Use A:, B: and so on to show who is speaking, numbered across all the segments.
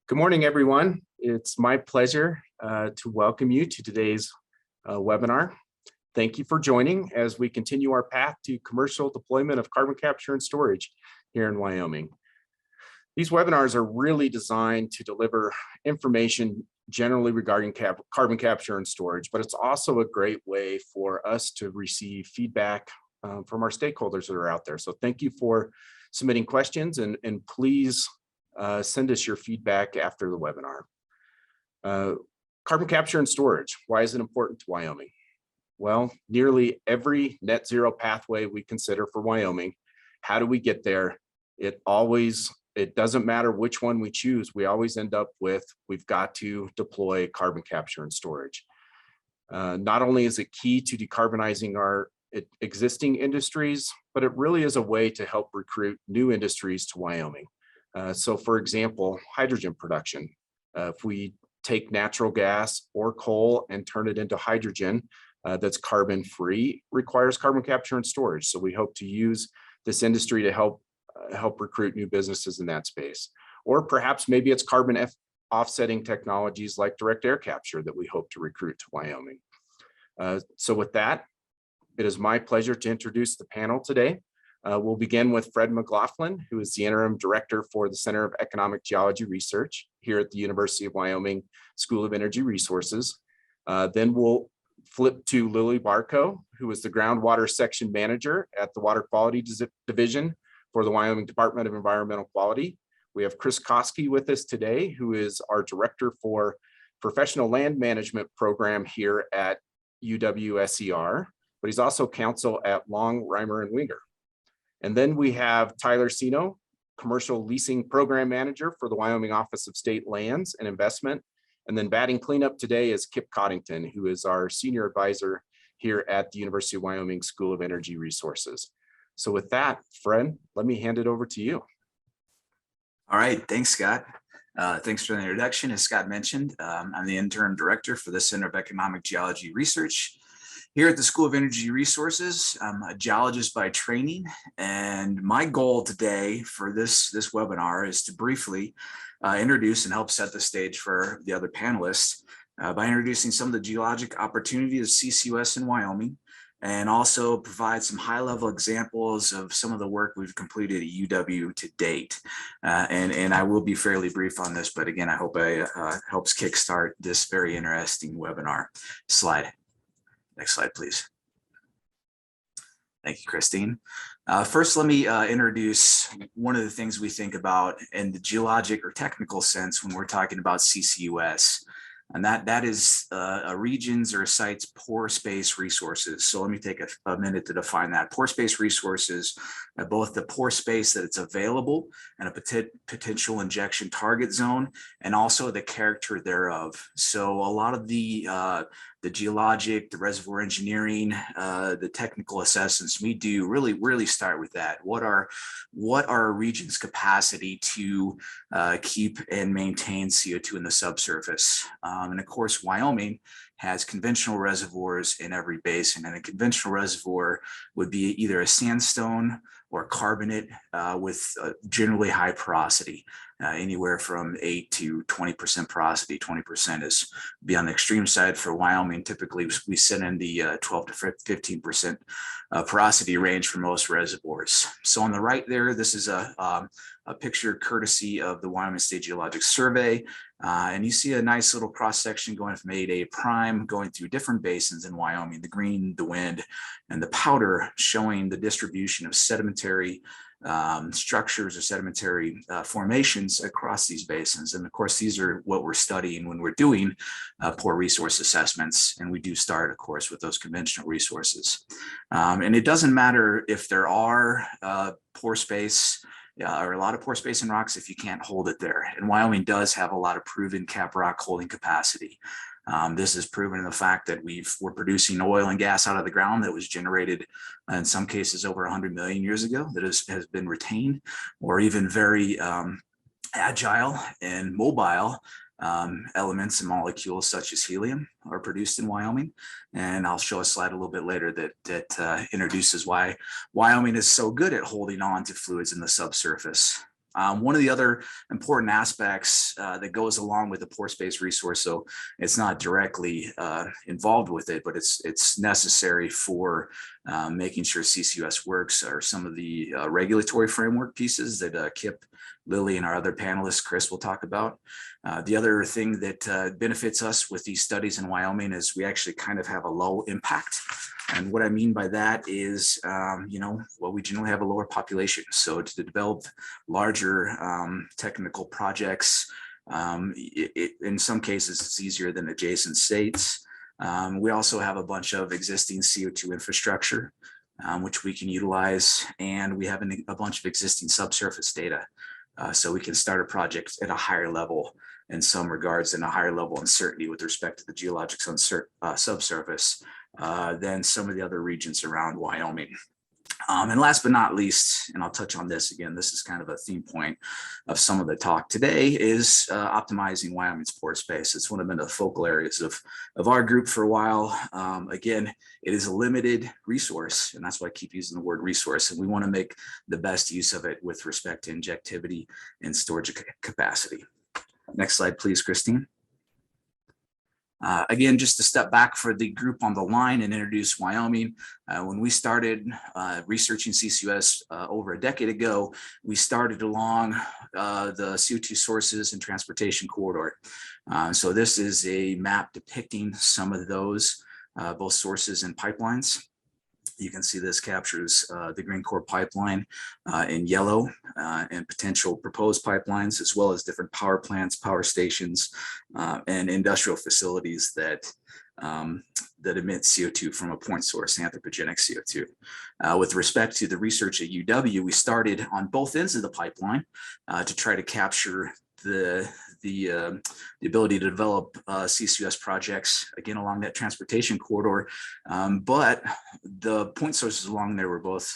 A: Good morning, everyone. It's my pleasure to welcome you to today's webinar. Thank you for joining as we continue our path to commercial deployment of carbon capture and storage here in Wyoming. These webinars are really designed to deliver information generally regarding carbon capture and storage, but it's also a great way for us to receive feedback from our stakeholders that are out there. So thank you for submitting questions, and please send us your feedback after the webinar. Carbon capture and storage, why is it important to Wyoming? Well, nearly every net zero pathway we consider for Wyoming, how do we get there? It doesn't matter which one we choose, we always end up with, we've got to deploy carbon capture and storage. Not only is it key to decarbonizing our existing industries, but it really is a way to help recruit new industries to Wyoming. So for example, hydrogen production. If we take natural gas or coal and turn it into hydrogen that's carbon free, requires carbon capture and storage. So we hope to use this industry to help recruit new businesses in that space. Or perhaps maybe it's carbon offsetting technologies like direct air capture that we hope to recruit to Wyoming. So with that, it is my pleasure to introduce the panel today. We'll begin with Fred McLaughlin, who is the Interim Director for the Center of Economic Geology Research here at the University of Wyoming School of Energy Resources. Then we'll flip to Lily Barkau, who is the Groundwater Section Manager at the Water Quality Division for the Wyoming Department of Environmental Quality. We have Kris Koski with us today, who is our Director for Professional Land Management Program here at UW-SER, but he's also counsel at Long, Reimer, and Winger. And then we have Tyler Ceno, Commercial Leasing Program Manager for the Wyoming Office of State Lands and Investment. And then batting cleanup today is Kipp, who is our Senior Advisor here at the University of Wyoming School of Energy Resources. So with that, Fred, let me hand it over to you.
B: All right, thanks, Scott. Thanks for the introduction. As Scott mentioned, I'm the Interim Director for the Center of Economic Geology Research here at the School of Energy Resources. I'm a geologist by training, and my goal today for this webinar is to briefly introduce and help set the stage for the other panelists by introducing some of the geologic opportunities of CCUS in Wyoming, and also provide some high-level examples of some of the work we've completed at UW to date. And I will be fairly brief on this, but again, I hope I helps kickstart this very interesting webinar. Slide. Next slide, please. Thank you, Christine. First, let me introduce one of the things we think about in the geologic or technical sense when we're talking about CCUS. And that is a region's or a site's pore space resources. So let me take a minute to define that. Pore space resources, both the pore space that it's available and a potential injection target zone, and also the character thereof. So a lot of the geologic, the reservoir engineering, the technical assessments we do really start with that. What are a region's capacity to keep and maintain CO2 in the subsurface? And of course, Wyoming has conventional reservoirs in every basin, and a conventional reservoir would be either a sandstone or carbonate with generally high porosity, anywhere from 8 to 20% porosity. 20% is be on the extreme side for Wyoming. Typically, we sit in the 12 to 15% porosity range for most reservoirs. So on the right there, this is a picture courtesy of the Wyoming State Geologic Survey. And you see a nice little cross section going from 8A prime, going through different basins in Wyoming, the green, the wind, and the powder, showing the distribution of sedimentary structures or sedimentary formations across these basins. And of course, these are what we're studying when we're doing pore resource assessments. And we do start, of course, with those conventional resources. And it doesn't matter if there are pore space or a lot of pore space in rocks if you can't hold it there. And Wyoming does have a lot of proven cap rock holding capacity. This is proven in the fact that we're producing oil and gas out of the ground that was generated in some cases over 100 million years ago that has been retained, or even very agile and mobile elements and molecules such as helium are produced in Wyoming. And I'll show a slide a little bit later that introduces why Wyoming is so good at holding on to fluids in the subsurface. One of the other important aspects that goes along with the pore space resource, so it's not directly involved with it, but it's necessary for making sure CCUS works, are some of the regulatory framework pieces that Kipp, Lily, and our other panelists, Kris, will talk about. The other thing that benefits us with these studies in Wyoming is we actually kind of have a low impact. And what I mean by that is, we generally have a lower population. So to develop larger technical projects, in some cases, it's easier than adjacent states. We also have a bunch of existing CO2 infrastructure, which we can utilize. And we have a bunch of existing subsurface data. So we can start a project at a higher level in some regards, and a higher level uncertainty with respect to the geologic subsurface than some of the other regions around Wyoming. And last but not least, and I'll touch on this again, this is kind of a theme point of some of the talk today, is optimizing Wyoming's pore space. It's one of the focal areas of our group for a while. Again, it is a limited resource, and that's why I keep using the word resource, and we want to make the best use of it with respect to injectivity and storage capacity. Next slide, please, Christine. Again, just to step back for the group on the line and introduce Wyoming. When we started researching CCUS over a decade ago, we started along the CO2 sources and transportation corridor. So this is a map depicting some of those, both sources and pipelines. You can see this captures the Green Core pipeline in yellow and potential proposed pipelines, as well as different power plants, power stations, and industrial facilities that emit CO2 from a point source, anthropogenic CO2. With respect to the research at UW, we started on both ends of the pipeline to try to capture the ability to develop CCUS projects, again, along that transportation corridor. But the point sources along there were both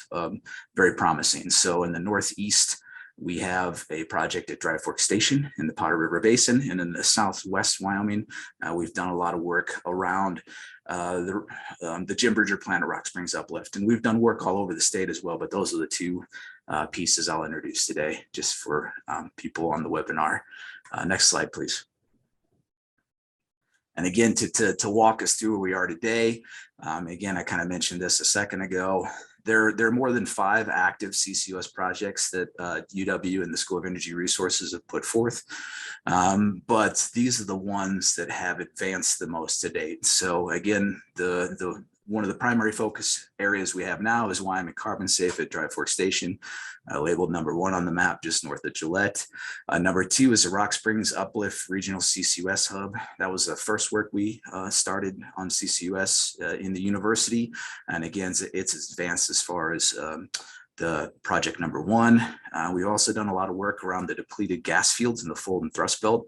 B: very promising. So in the Northeast, we have a project at Dry Fork Station in the Powder River Basin. And in the Southwest Wyoming, we've done a lot of work around the Jim Bridger plant at Rock Springs Uplift. And we've done work all over the state as well, but those are the two pieces I'll introduce today, just for people on the webinar. Next slide, please. And again, to walk us through where we are today, again, I kind of mentioned this a second ago. There are more than 5 active CCUS projects that UW and the School of Energy Resources have put forth. But these are the ones that have advanced the most to date. So again, one of the primary focus areas we have now is Wyoming Carbon Safe at Dry Fork Station, labeled number 1 on the map just north of Gillette. Number 2 is the Rock Springs Uplift Regional CCUS Hub. That was the first work we started on CCUS in the university. And again, it's advanced as far as the project number 1. We've also done a lot of work around the depleted gas fields in the fold and thrust belt.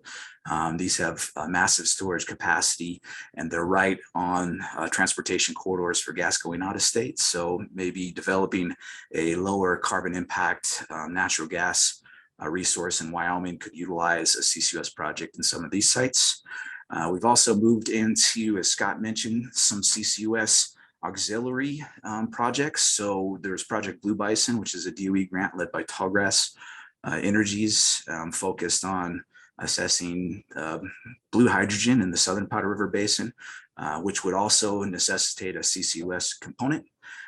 B: These have massive storage capacity, and they're right on transportation corridors for gas going out of state. So maybe developing a lower carbon impact natural gas resource in Wyoming could utilize a CCUS project in some of these sites. We've also moved into, as Scott mentioned, some CCUS auxiliary projects. So there's Project Blue Bison, which is a DOE grant led by Tallgrass Energies, focused on assessing blue hydrogen in the southern Powder River Basin, which would also necessitate a CCUS component.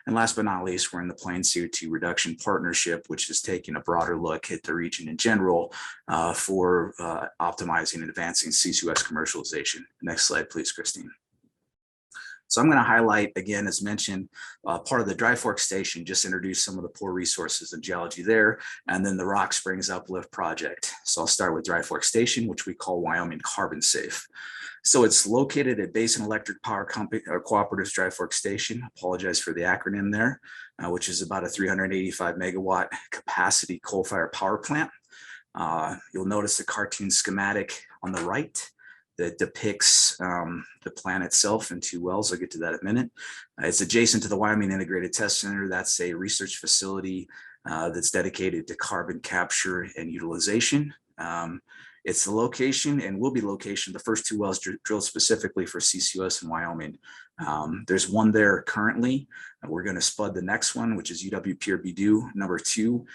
B: And last but not least, we're in the Plains CO2 Reduction Partnership, which is taking a broader look at the region in general for optimizing and advancing CCUS commercialization. Next slide, please, Christine. So I'm going to highlight, again, as mentioned, part of the Dry Fork Station, just introduce some of the pore resources and geology there, and then the Rock Springs Uplift project. So I'll start with Dry Fork Station, which we call Wyoming Carbon Safe. So it's located at Basin Electric Power Company, or Cooperative's Dry Fork Station. Apologize for the acronym there, which is about a 385 megawatt capacity coal-fired power plant. You'll notice the cartoon schematic on the right that depicts the plant itself in 2 wells. I'll get to that in a minute. It's adjacent to the Wyoming Integrated Test Center. That's a research facility that's dedicated to carbon capture and utilization. It's the location and will be location, the first 2 wells drilled specifically for CCUS in Wyoming. There's one there currently. We're going to spud the next one, which is UW-PRB number 2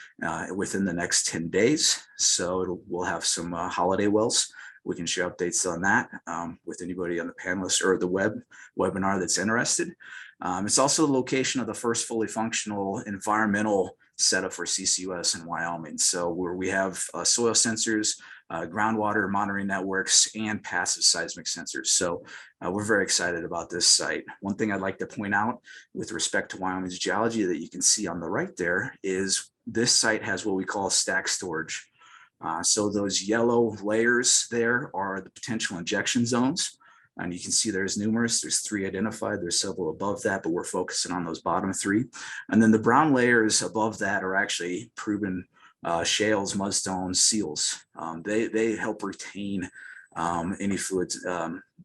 B: within the next 10 days. So we'll have some holiday wells. We can share updates on that with anybody on the panelist or the webinar that's interested. It's also the location of the first fully functional environmental setup for CCUS in Wyoming. So where we have soil sensors, groundwater monitoring networks, and passive seismic sensors. So we're very excited about this site. One thing I'd like to point out with respect to Wyoming's geology that you can see on the right there is this site has what we call stack storage. So those yellow layers there are the potential injection zones. And you can see there's numerous, there's 3 identified, there's several above that, but we're focusing on those bottom 3. And then the brown layers above that are actually proven shales, mudstones, seals. They help retain any fluids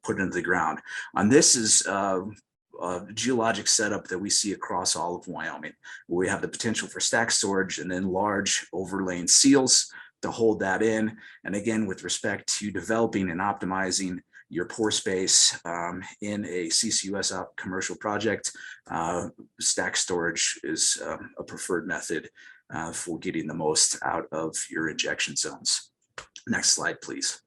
B: put into the ground. And this is a geologic setup that we see across all of Wyoming, where we have the potential for stack storage and then large overlaying seals to hold that in. And again, with respect to developing and optimizing your pore space in a CCUS commercial project, stack storage is a preferred method for getting the most out of your injection zones. Next slide, please.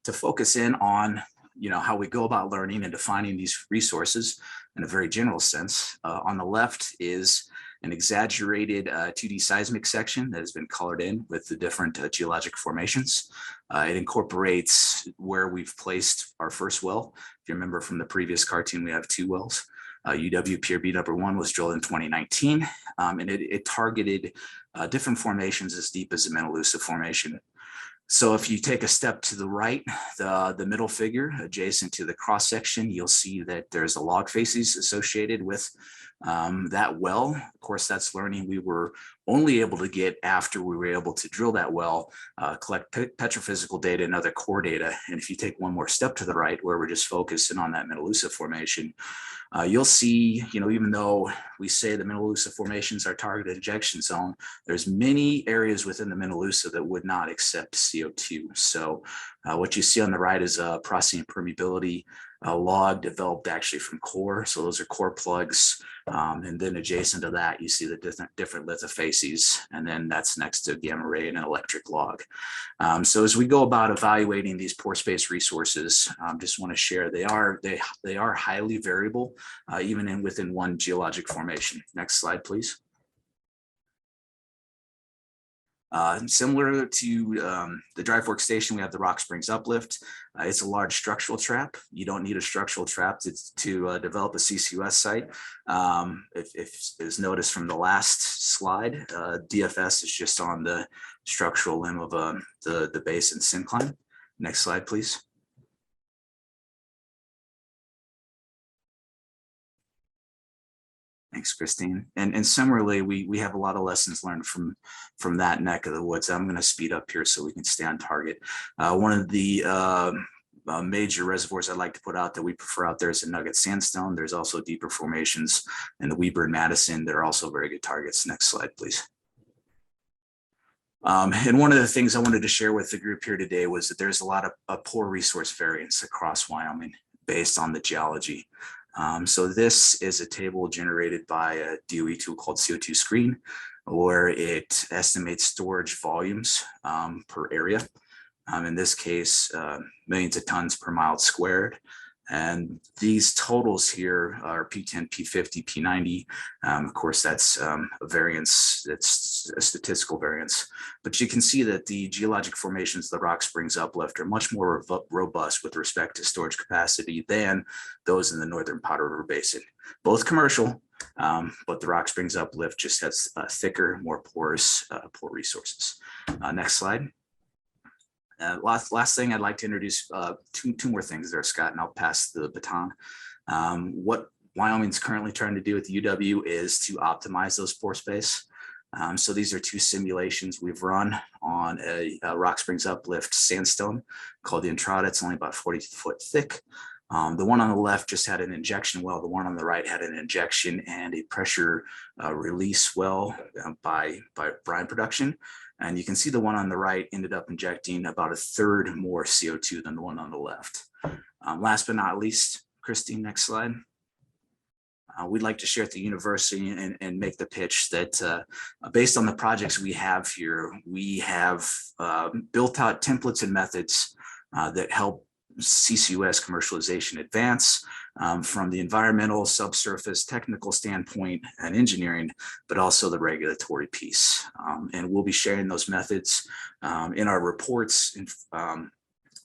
B: To focus in on how we go about learning and defining these resources in a very general sense, on the left is an exaggerated 2D seismic section that has been colored in with the different geologic formations. It incorporates where we've placed our first well. If you remember from the previous cartoon, we have 2 wells. UW-PRB number 1 was drilled in 2019, and it targeted different formations as deep as the Menalusa formation. So if you take a step to the right, the middle figure adjacent to the cross section, you'll see that there's a log facies associated with that well. Of course, that's learning we were only able to get after we were able to drill that well, collect petrophysical data and other core data. And if you take one more step to the right, where we're just focusing on that Menalusa formation, you'll see, even though we say the Menalusa formations are targeted injection zone, there's many areas within the Menalusa that would not accept CO2. So what you see on the right is a porosity and permeability log developed actually from core. So those are core plugs. And then adjacent to that, you see the different lithofacies, and then that's next to gamma ray and an electric log. So as we go about evaluating these pore space resources, just want to share they are highly variable, even within one geologic formation. Next slide, please. Similar to the dry fork station, we have the Rock Springs uplift. It's a large structural trap. You don't need a structural trap to develop a CCUS site. If is noticed from the last slide, DFS is just on the structural limb of the base and syncline. Next slide, please. Thanks, Christine. And similarly, we have a lot of lessons learned from that neck of the woods. I'm going to speed up here so we can stay on target. One of the major reservoirs I'd like to put out that we prefer out there is the Nugget Sandstone. There's also deeper formations in the Weber and Madison that are also very good targets. Next slide, please. And one of the things I wanted to share with the group here today was that there's a lot of pore resource variance across Wyoming based on the geology. So this is a table generated by a DOE tool called CO2 Screen, where it estimates storage volumes per area. In this case, millions of tons per mile squared. And these totals here are P10, P50, P90. Of course, that's a variance, that's a statistical variance. But you can see that the geologic formations of the Rock Springs uplift are much more robust with respect to storage capacity than those in the northern Powder River Basin. Both commercial, but the Rock Springs uplift just has thicker, more porous pore resources. Next slide. Last thing I'd like to introduce two more things there, Scott, and I'll pass the baton. What Wyoming's currently trying to do with UW is to optimize those pore space. So these are 2 simulations we've run on a Rock Springs uplift sandstone called the Entrada. It's only about 40 foot thick. The one on the left just had an injection well. The one on the right had an injection and a pressure release well by brine production. And you can see the one on the right ended up injecting about a third more CO2 than the one on the left. Last but not least, Christine, next slide. We'd like to share at the university and make the pitch that based on the projects we have here, we have built out templates and methods that help CCUS commercialization advance from the environmental, subsurface, technical standpoint and engineering, but also the regulatory piece. And we'll be sharing those methods in our reports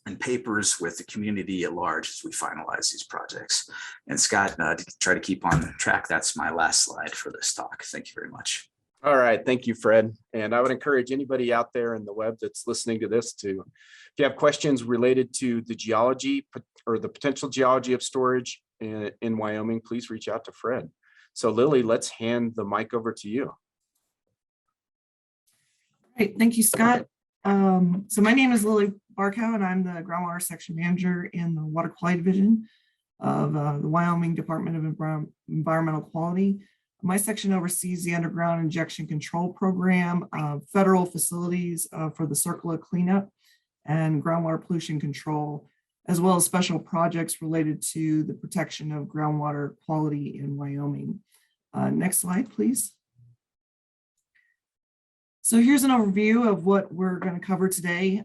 B: and papers with the community at large as we finalize these projects. And Scott, to try to keep on track, that's my last slide for this talk. Thank you very much.
A: All right, thank you, Fred. And I would encourage anybody out there in the web that's listening to this to, if you have questions related to the geology or the potential geology of storage in Wyoming, please reach out to Fred. So Lily, let's hand the mic over to you.
C: Great, thank you, Scott. So my name is Lily Barkau, and I'm the groundwater section manager in the water quality division of the Wyoming Department of Environmental Quality. My section oversees the underground injection control program, federal facilities for the CERCLA cleanup and groundwater pollution control, as well as special projects related to the protection of groundwater quality in Wyoming. Next slide, please. So here's an overview of what we're going to cover today.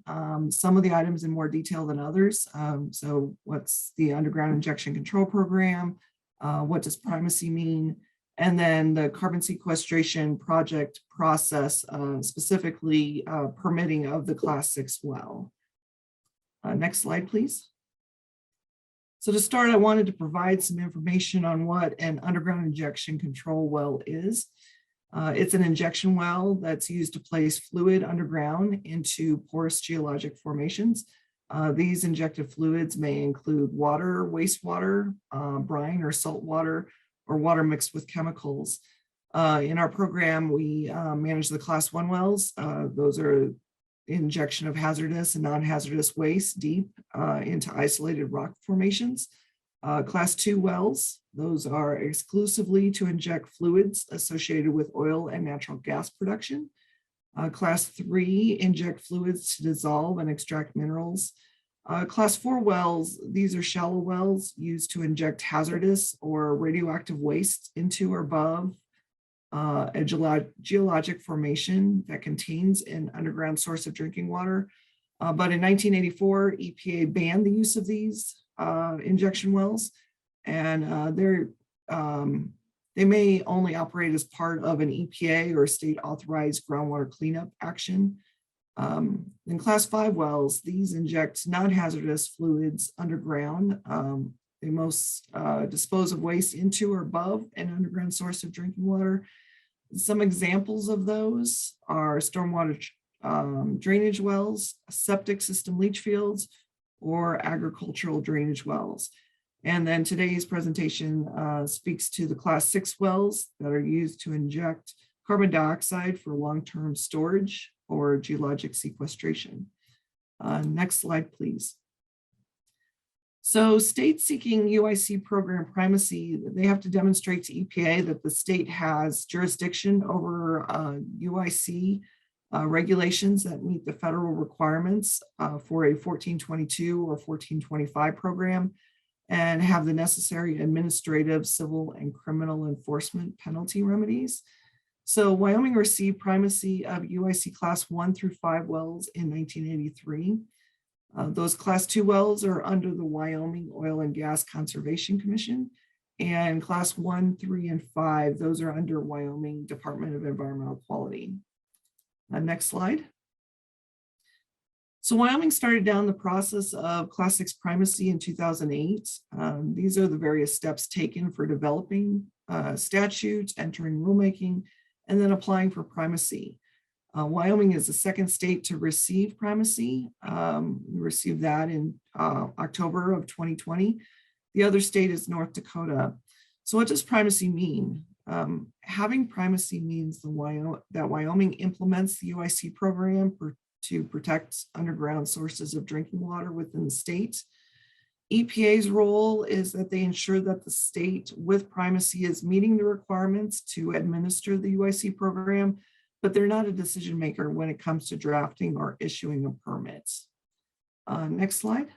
C: Some of the items in more detail than others. So what's the underground injection control program? What does primacy mean? And then the carbon sequestration project process, specifically permitting of the Class 6 well. Next slide, please. So to start, I wanted to provide some information on what an underground injection control well is. It's an injection well that's used to place fluid underground into porous geologic formations. These injected fluids may include water, wastewater, brine or salt water, or water mixed with chemicals. In our program, we manage the Class 1 wells. Those are injection of hazardous and non-hazardous waste deep into isolated rock formations. Class 2 wells, those are exclusively to inject fluids associated with oil and natural gas production. Class 3 inject fluids to dissolve and extract minerals. Class 4 wells, these are shallow wells used to inject hazardous or radioactive waste into or above a geologic formation that contains an underground source of drinking water. But in 1984, EPA banned the use of these injection wells, and they may only operate as part of an EPA or state authorized groundwater cleanup action. In Class 5 wells, these inject non-hazardous fluids underground. They most dispose of waste into or above an underground source of drinking water. Some examples of those are stormwater drainage wells, septic system leach fields, or agricultural drainage wells. And then today's presentation speaks to the Class 6 wells that are used to inject carbon dioxide for long-term storage or geologic sequestration. Next slide, please. So states seeking UIC program primacy, they have to demonstrate to EPA that the state has jurisdiction over UIC regulations that meet the federal requirements for a 1422 or 1425 program and have the necessary administrative, civil, and criminal enforcement penalty remedies. So Wyoming received primacy of UIC Class 1 through 5 wells in 1983. Those Class 2 wells are under the Wyoming Oil and Gas Conservation Commission, and Class 1, 3, and 5, those are under Wyoming Department of Environmental Quality. Next slide. So Wyoming started down the process of Class 6 primacy in 2008. These are the various steps taken for developing statutes, entering rulemaking, and then applying for primacy. Wyoming is the second state to receive primacy. We received that in October of 2020. The other state is North Dakota. So what does primacy mean? Having primacy means that Wyoming implements the UIC program to protect underground sources of drinking water within the state. EPA's role is that they ensure that the state with primacy is meeting the requirements to administer the UIC program, but they're not a decision maker when it comes to drafting or issuing a permit. Next slide.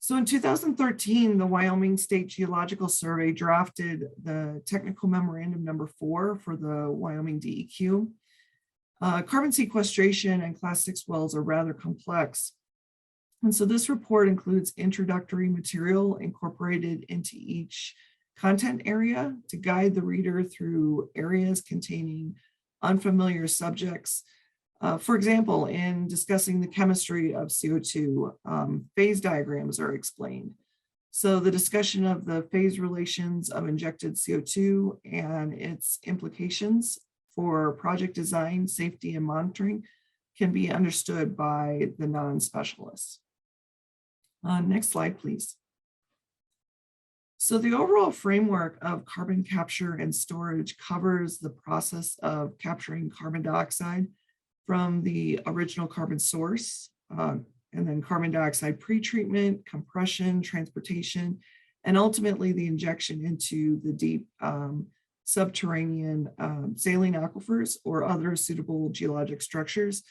C: So in 2013, the Wyoming State Geological Survey drafted the technical memorandum number 4 for the Wyoming DEQ. Carbon sequestration and class 6 wells are rather complex. And so this report includes introductory material incorporated into each content area to guide the reader through areas containing unfamiliar subjects. For example, in discussing the chemistry of CO2, phase diagrams are explained. So the discussion of the phase relations of injected CO2 and its implications for project design, safety, and monitoring can be understood by the non-specialists. Next slide, please. So the overall framework of carbon capture and storage covers the process of capturing carbon dioxide from the original carbon source, and then carbon dioxide pretreatment, compression, transportation, and ultimately the injection into the deep subterranean saline aquifers or other suitable geologic structures.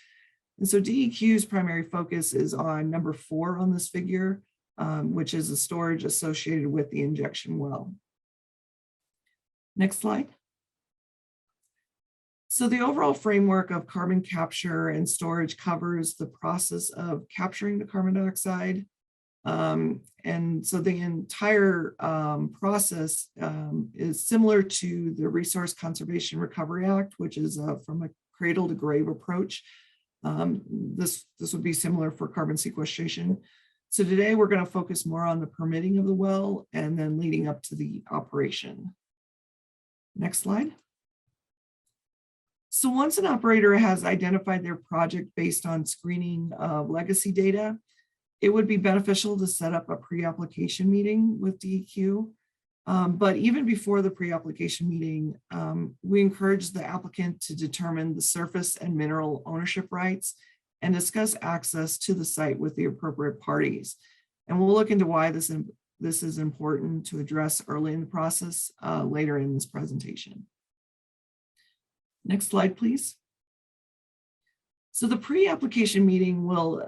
C: And so DEQ's primary focus is on number 4 on this figure, which is the storage associated with the injection well. Next slide. So the overall framework of carbon capture and storage covers the process of capturing the carbon dioxide. And so the entire process is similar to the Resource Conservation Recovery Act, which is from a cradle to grave approach. This would be similar for carbon sequestration. So today we're going to focus more on the permitting of the well and then leading up to the operation. Next slide. So once an operator has identified their project based on screening of legacy data, it would be beneficial to set up a pre-application meeting with DEQ. But even before the pre-application meeting, we encourage the applicant to determine the surface and mineral ownership rights and discuss access to the site with the appropriate parties. And we'll look into why this is important to address early in the process later in this presentation. Next slide, please. So the pre-application meeting will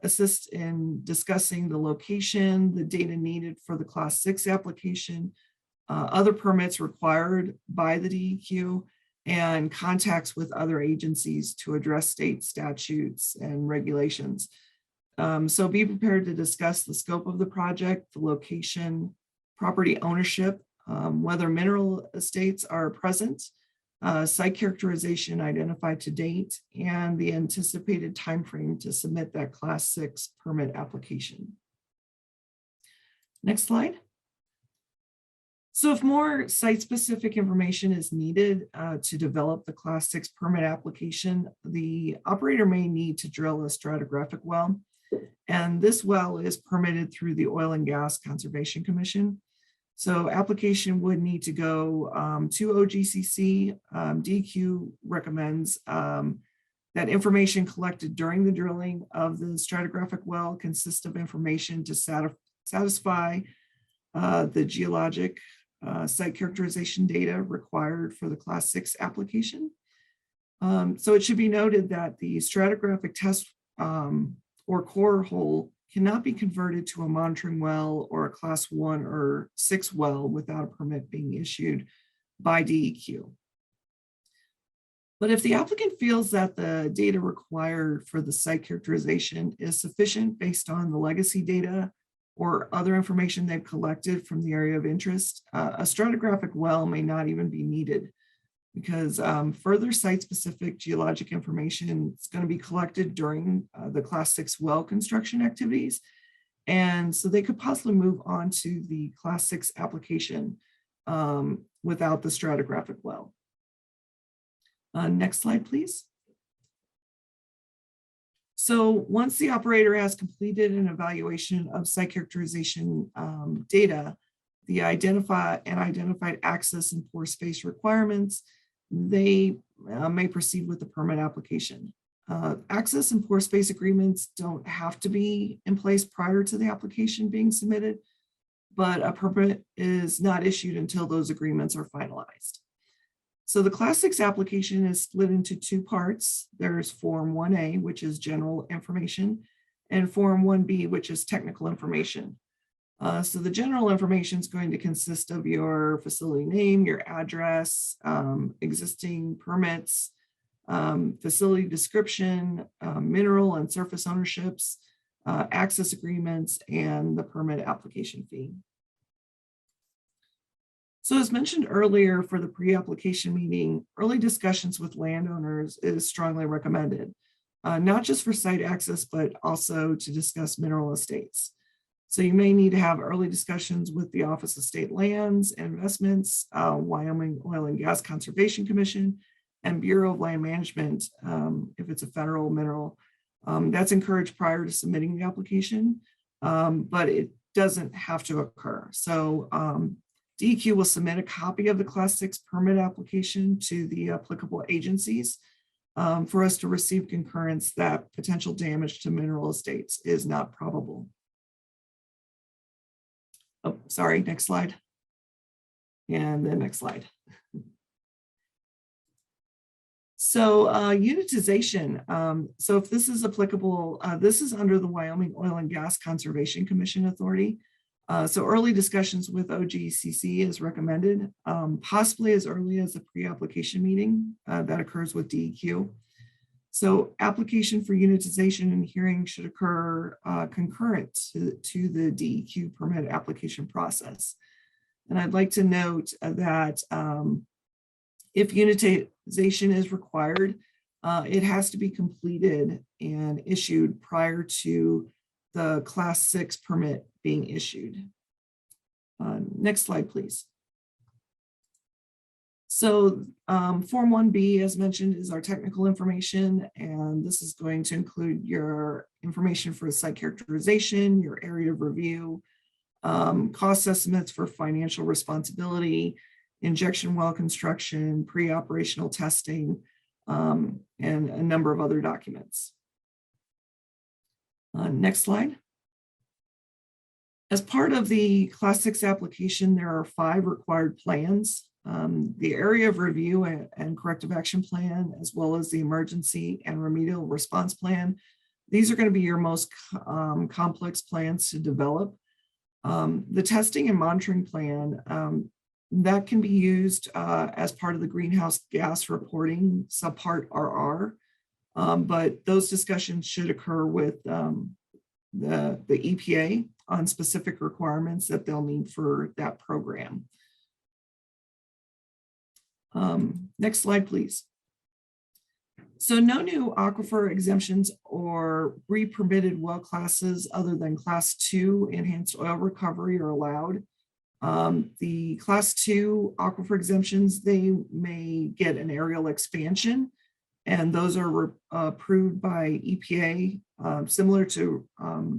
C: assist in discussing the location, the data needed for the Class 6 application, other permits required by the DEQ, and contacts with other agencies to address state statutes and regulations. So be prepared to discuss the scope of the project, the location, property ownership, whether mineral estates are present, site characterization identified to date, and the anticipated timeframe to submit that Class 6 permit application. Next slide. So if more site-specific information is needed to develop the Class 6 permit application, the operator may need to drill a stratigraphic well. And this well is permitted through the Oil and Gas Conservation Commission. So application would need to go to OGCC. DEQ recommends that information collected during the drilling of the stratigraphic well consists of information to satisfy the geologic site characterization data required for the Class 6 application. So it should be noted that the stratigraphic test or core hole cannot be converted to a monitoring well or a Class 1 or 6 well without a permit being issued by DEQ. But if the applicant feels that the data required for the site characterization is sufficient based on the legacy data or other information they've collected from the area of interest, a stratigraphic well may not even be needed, because further site-specific geologic information is going to be collected during the Class 6 well construction activities. And so they could possibly move on to the Class 6 application without the stratigraphic well. Next slide, please. So once the operator has completed an evaluation of site characterization data, the identified access and pore space requirements, they may proceed with the permit application. Access and pore space agreements don't have to be in place prior to the application being submitted, but a permit is not issued until those agreements are finalized. So the Class 6 application is split into two parts. There's Form 1A, which is general information, and Form 1B, which is technical information. So the general information is going to consist of your facility name, your address, existing permits, facility description, mineral and surface ownerships, access agreements, and the permit application fee. So as mentioned earlier, for the pre-application meeting, early discussions with landowners is strongly recommended, not just for site access, but also to discuss mineral estates. So you may need to have early discussions with the Office of State Lands and Investments, Wyoming Oil and Gas Conservation Commission, and Bureau of Land Management, if it's a federal mineral. That's encouraged prior to submitting the application, but it doesn't have to occur. So DEQ will submit a copy of the Class 6 permit application to the applicable agencies for us to receive concurrence that potential damage to mineral estates is not probable. Oh, sorry, next slide. And the next slide. So unitization. So if this is applicable, this is under the Wyoming Oil and Gas Conservation Commission authority. So early discussions with OGCC is recommended, possibly as early as a pre-application meeting that occurs with DEQ. So application for unitization and hearing should occur concurrent to the DEQ permit application process. And I'd like to note that if unitization is required, it has to be completed and issued prior to the Class 6 permit being issued. Next slide, please. So Form 1B, as mentioned, is our technical information, and this is going to include your information for site characterization, your area of review, cost estimates for financial responsibility, injection well construction, pre-operational testing, and a number of other documents. Next slide. As part of the Class 6 application, there are 5 required plans. The area of review and corrective action plan, as well as the emergency and remedial response plan. These are going to be your most complex plans to develop. The testing and monitoring plan, that can be used as part of the greenhouse gas reporting subpart RR, but those discussions should occur with the EPA on specific requirements that they'll need for that program. Next slide, please. So no new aquifer exemptions or re-permitted well classes other than Class 2 enhanced oil recovery are allowed. The Class 2 aquifer exemptions, they may get an aerial expansion, and those are approved by EPA, similar to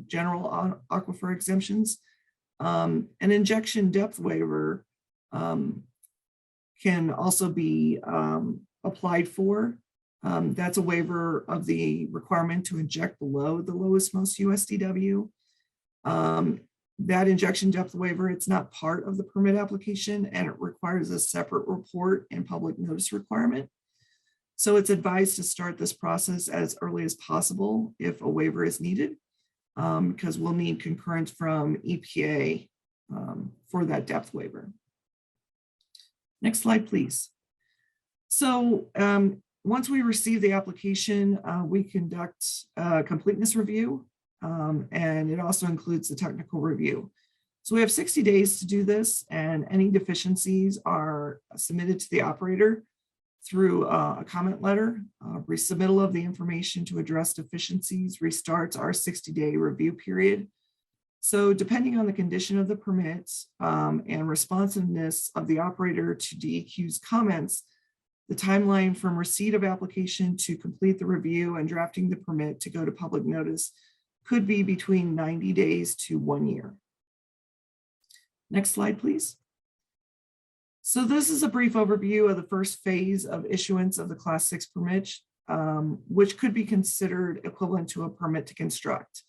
C: general aquifer exemptions. An injection depth waiver can also be applied for. That's a waiver of the requirement to inject below the lowest most USDW. That injection depth waiver, it's not part of the permit application, and it requires a separate report and public notice requirement. So it's advised to start this process as early as possible if a waiver is needed, because we'll need concurrence from EPA for that depth waiver. Next slide, please. So once we receive the application, we conduct a completeness review, and it also includes the technical review. So we have 60 days to do this, and any deficiencies are submitted to the operator through a comment letter. Resubmittal of the information to address deficiencies restarts our 60-day review period. So depending on the condition of the permits and responsiveness of the operator to DEQ's comments, the timeline from receipt of application to complete the review and drafting the permit to go to public notice could be between 90 days to 1 year. Next slide, please. So this is a brief overview of the first phase of issuance of the Class 6 permit, which could be considered equivalent to a permit to construct.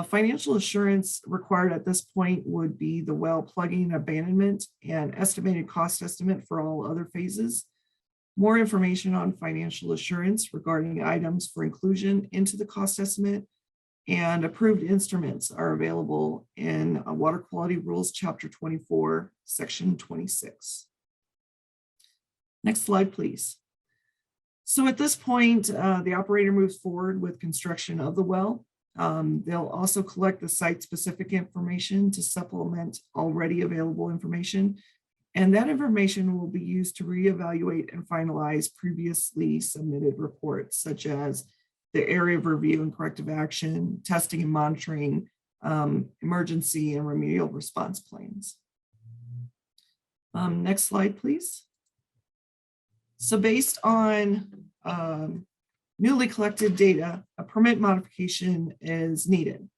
C: Financial assurance required at this point would be the well plugging abandonment and estimated cost estimate for all other phases. more information on financial assurance regarding items for inclusion into the cost estimate, and approved instruments are available in Water Quality Rules, Chapter 24, Section 26. Next slide, please. So at this point, the operator moves forward with construction of the well. They'll also collect the site-specific information to supplement already available information. And that information will be used to reevaluate and finalize previously submitted reports, such as the area of review and corrective action, testing and monitoring, emergency and remedial response plans. Next slide, please. So based on newly collected data, a permit modification is needed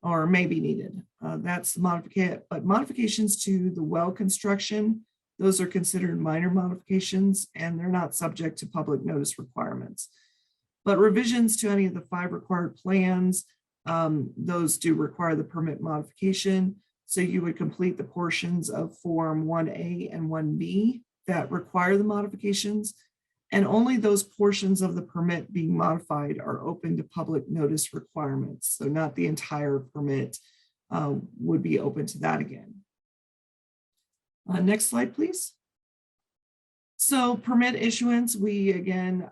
C: or may be needed. That's the modification, but modifications to the well construction, those are considered minor modifications and they're not subject to public notice requirements. But revisions to any of the 5 required plans, those do require the permit modification. So you would complete the portions of Form 1A and 1B that require the modifications, and only those portions of the permit being modified are open to public notice requirements. So not the entire permit would be open to that again. Next slide, please. So permit issuance, we again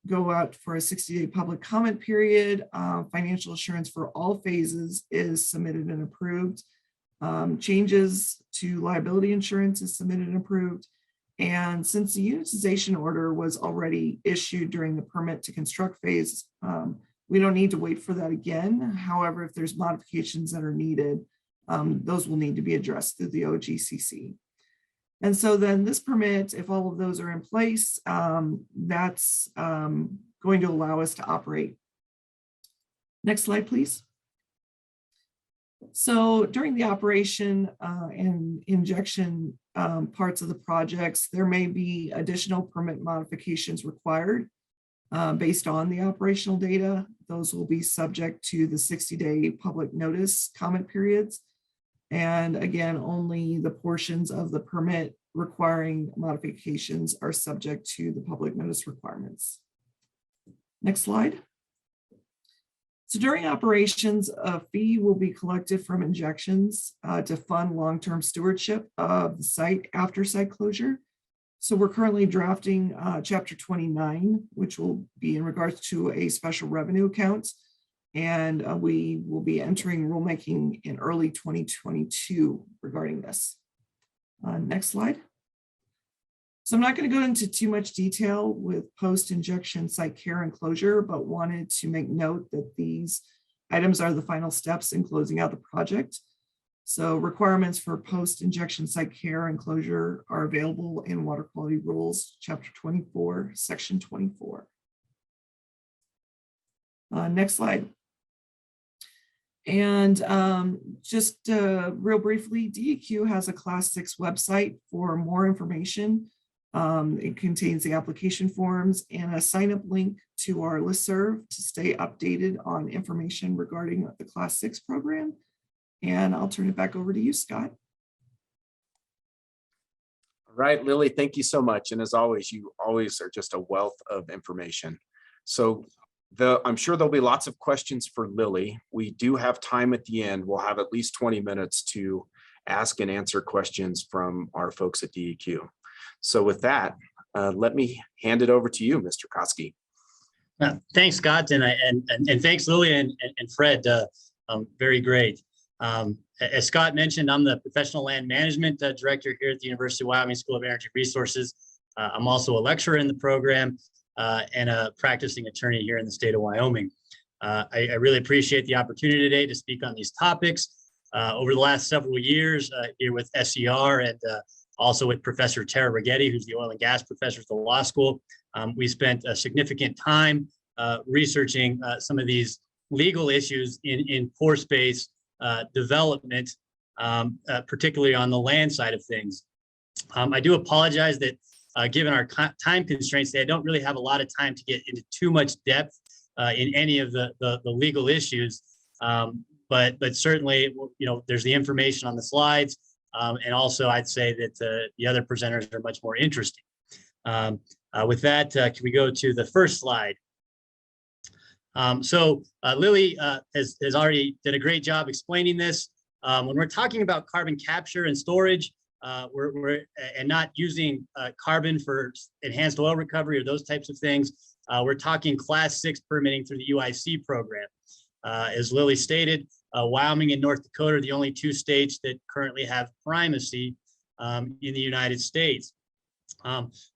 C: go out for a 60-day public comment period. Financial assurance for all phases is submitted and approved. Changes to liability insurance is submitted and approved. And since the unitization order was already issued during the permit to construct phase, we don't need to wait for that again. However, if there's modifications that are needed, those will need to be addressed through the OGCC. And so then this permit, if all of those are in place, that's going to allow us to operate. Next slide, please. So during the operation and injection parts of the projects, there may be additional permit modifications required based on the operational data. Those will be subject to the 60-day public notice comment periods. And again, only the portions of the permit requiring modifications are subject to the public notice requirements. Next slide. So during operations, a fee will be collected from injections to fund long-term stewardship of the site after site closure. So we're currently drafting Chapter 29, which will be in regards to a special revenue account. And we will be entering rulemaking in early 2022 regarding this. Next slide. So I'm not going to go into too much detail with post-injection site care and closure, but wanted to make note that these items are the final steps in closing out the project. So requirements for post-injection site care and closure are available in Water Quality Rules, Chapter 24, Section 24. Next slide. And just real briefly, DEQ has a Class 6 website for more information. It contains the application forms and a sign-up link to our listserv to stay updated on information regarding the Class 6 program. And I'll turn it back over to you, Scott.
A: All right, Lily, thank you so much. And as always, you always are just a wealth of information. So I'm sure there'll be lots of questions for Lily. We do have time at the end. We'll have at least 20 minutes to ask and answer questions from our folks at DEQ. So with that, let me hand it over to you, Mr. Koski.
D: Thanks, Scott, and thanks, Lily and Fred. Very great. As Scott mentioned, I'm the Professional Land Management Director here at the University of Wyoming School of Energy Resources. I'm also a lecturer in the program and a practicing attorney here in the state of Wyoming. I really appreciate the opportunity today to speak on these topics. Over the last several years here with SER and also with Professor Tara Rigetti, who's the oil and gas professor at the law school, we spent a significant time researching some of these legal issues in pore space development, particularly on the land side of things. I do apologize that given our time constraints, I don't really have a lot of time to get into too much depth in any of the legal issues, but certainly, you know, there's the information on the slides, and also I'd say that the other presenters are much more interesting. With that, can we go to the first slide? Lily has already did a great job explaining this. When we're talking about carbon capture and storage, and not using carbon for enhanced oil recovery or those types of things, we're talking Class 6 permitting through the UIC program. As Lily stated, Wyoming and North Dakota are the only two states that currently have primacy in the United States.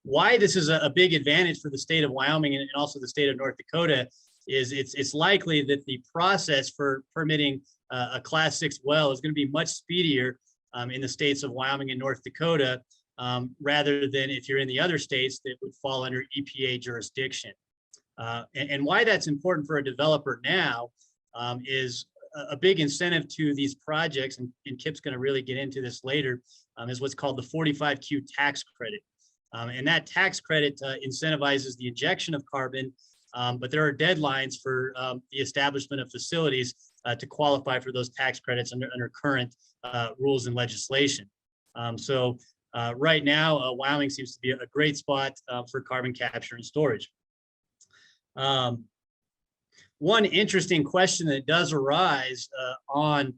D: Why this is a big advantage for the state of Wyoming and also the state of North Dakota is it's likely that the process for permitting a Class 6 well is going to be much speedier in the states of Wyoming and North Dakota, rather than if you're in the other states that would fall under EPA jurisdiction. And why that's important for a developer now is a big incentive to these projects, and Kipp's going to really get into this later, is what's called the 45Q tax credit. And that tax credit incentivizes the injection of carbon, but there are deadlines for the establishment of facilities to qualify for those tax credits under current rules and legislation. Right now, Wyoming seems to be a great spot for carbon capture and storage. One interesting question that does arise on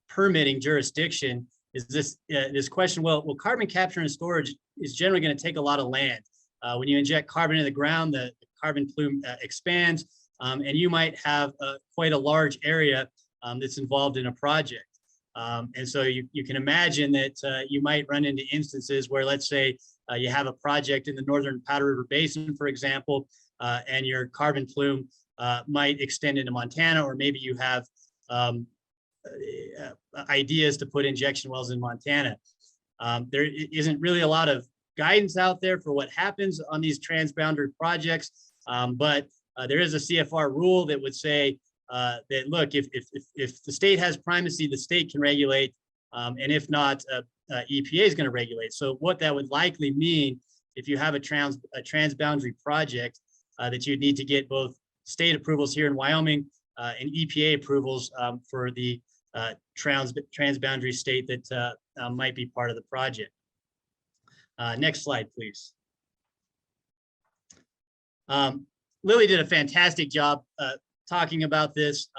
D: permitting jurisdiction is this question, well, carbon capture and storage is generally going to take a lot of land. When you inject carbon in the ground, the carbon plume expands, and you might have quite a large area that's involved in a project. And so you can imagine that you might run into instances where, let's say, you have a project in the northern Powder River Basin, for example, and your carbon plume might extend into Montana, or maybe you have ideas to put injection wells in Montana. There isn't really a lot of guidance out there for what happens on these transboundary projects, but there is a CFR rule that would say that, look, if the state has primacy, the state can regulate, and if not, EPA is going to regulate. So what that would likely mean, if you have a transboundary project, that you'd need to get both state approvals here in Wyoming and EPA approvals for the transboundary state that might be part of the project. Next slide, please. Lily did a fantastic job talking about this.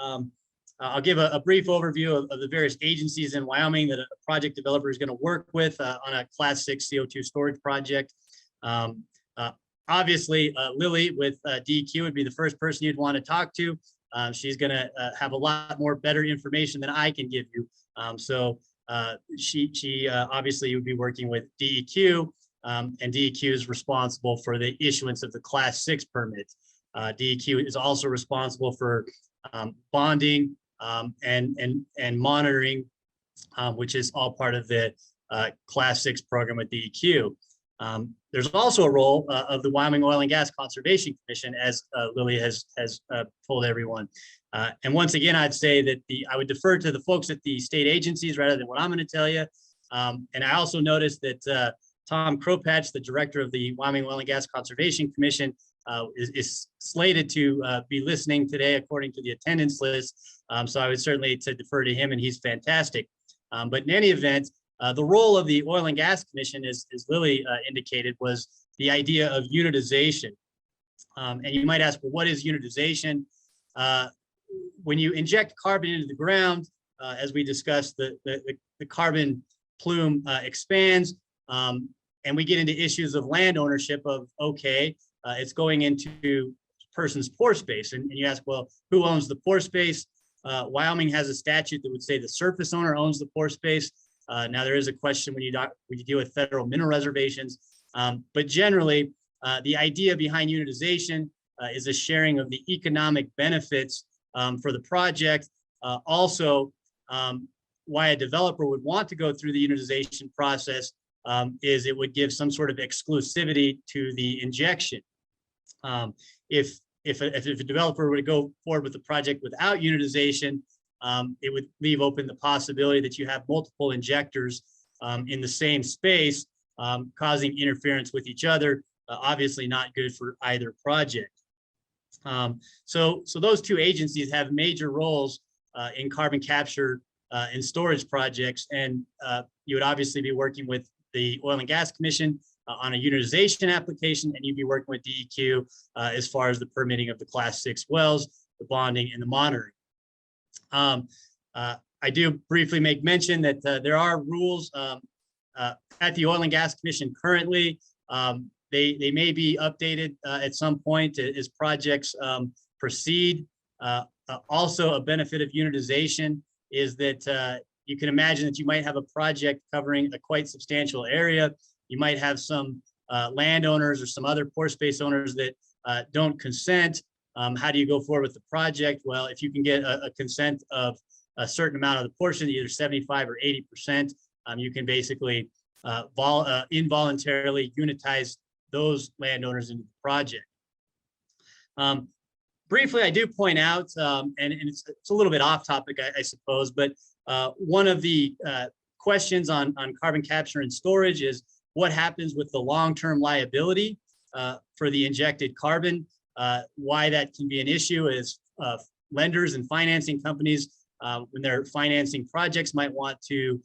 D: I'll give a brief overview of the various agencies in Wyoming that a project developer is going to work with on a Class 6 CO2 storage project. Obviously, Lily with DEQ would be the first person you'd want to talk to. She's going to have a lot more better information than I can give you. She obviously would be working with DEQ, and DEQ is responsible for the issuance of the Class 6 permit. DEQ is also responsible for bonding and monitoring, which is all part of the Class 6 program with DEQ. There's also a role of the Wyoming Oil and Gas Conservation Commission, as Lily has told everyone. And once again, I'd say that I would defer to the folks at the state agencies rather than what I'm going to tell you. And I also noticed that Tom Kropatch, the director of the Wyoming Oil and Gas Conservation Commission, is slated to be listening today according to the attendance list. So I would certainly defer to him, and he's fantastic. But in any event, the role of the Oil and Gas Commission, as Lily indicated, was the idea of unitization. And you might ask, well, what is unitization? When you inject carbon into the ground, as we discussed, the carbon plume expands, and we get into issues of land ownership of, okay, it's going into person's pore space. And you ask, well, who owns the pore space? Wyoming has a statute that would say the surface owner owns the pore space. Now, there is a question when you deal with federal mineral reservations, but generally, the idea behind unitization is a sharing of the economic benefits for the project. Also, why a developer would want to go through the unitization process is it would give some sort of exclusivity to the injection. If a developer were to go forward with the project without unitization, it would leave open the possibility that you have multiple injectors in the same space, causing interference with each other. Obviously not good for either project. So those two agencies have major roles in carbon capture and storage projects, and you would obviously be working with the Oil and Gas Commission on a unitization application, and you'd be working with DEQ as far as the permitting of the Class 6 wells, the bonding, and the monitoring. I do briefly make mention that there are rules at the Oil and Gas Commission currently. They may be updated at some point as projects proceed. Also, a benefit of unitization is that you can imagine that you might have a project covering a quite substantial area. You might have some landowners or some other pore space owners that don't consent. How do you go forward with the project? Well, if you can get a consent of a certain amount of the portion, either 75 or 80%, you can basically involuntarily unitize those landowners into the project. Briefly, I do point out, and it's a little bit off topic, I suppose, but one of the questions on carbon capture and storage is what happens with the long-term liability for the injected carbon. Why that can be an issue is lenders and financing companies, when they're financing projects, might want to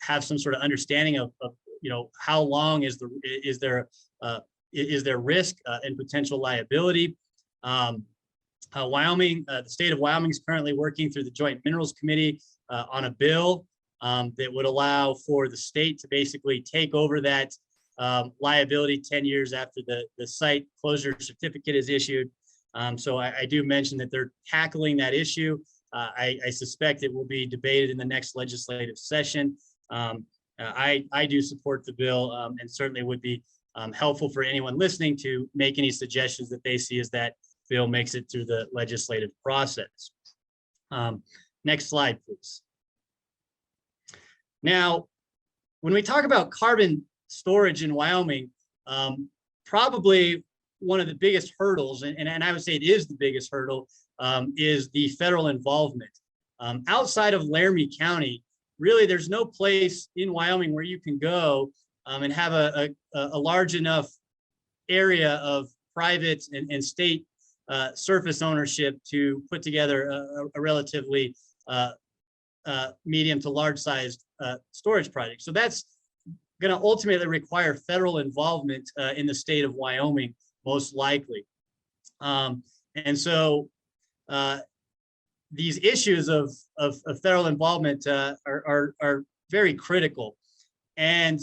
D: have some sort of understanding of how long is there risk and potential liability. Wyoming, the state of Wyoming is currently working through the Joint Minerals Committee on a bill that would allow for the state to basically take over that liability 10 years after the site closure certificate is issued. So I do mention that they're tackling that issue. I suspect it will be debated in the next legislative session. I do support the bill and certainly would be helpful for anyone listening to make any suggestions that they see as that bill makes it through the legislative process. Next slide, please. Now, when we talk about carbon storage in Wyoming, probably one of the biggest hurdles, and I would say it is the biggest hurdle, is the federal involvement. Outside of Laramie County, really there's no place in Wyoming where you can go and have a large enough area of private and state surface ownership to put together a relatively medium to large sized storage project. So that's going to ultimately require federal involvement in the state of Wyoming, most likely. And so these issues of federal involvement are very critical. And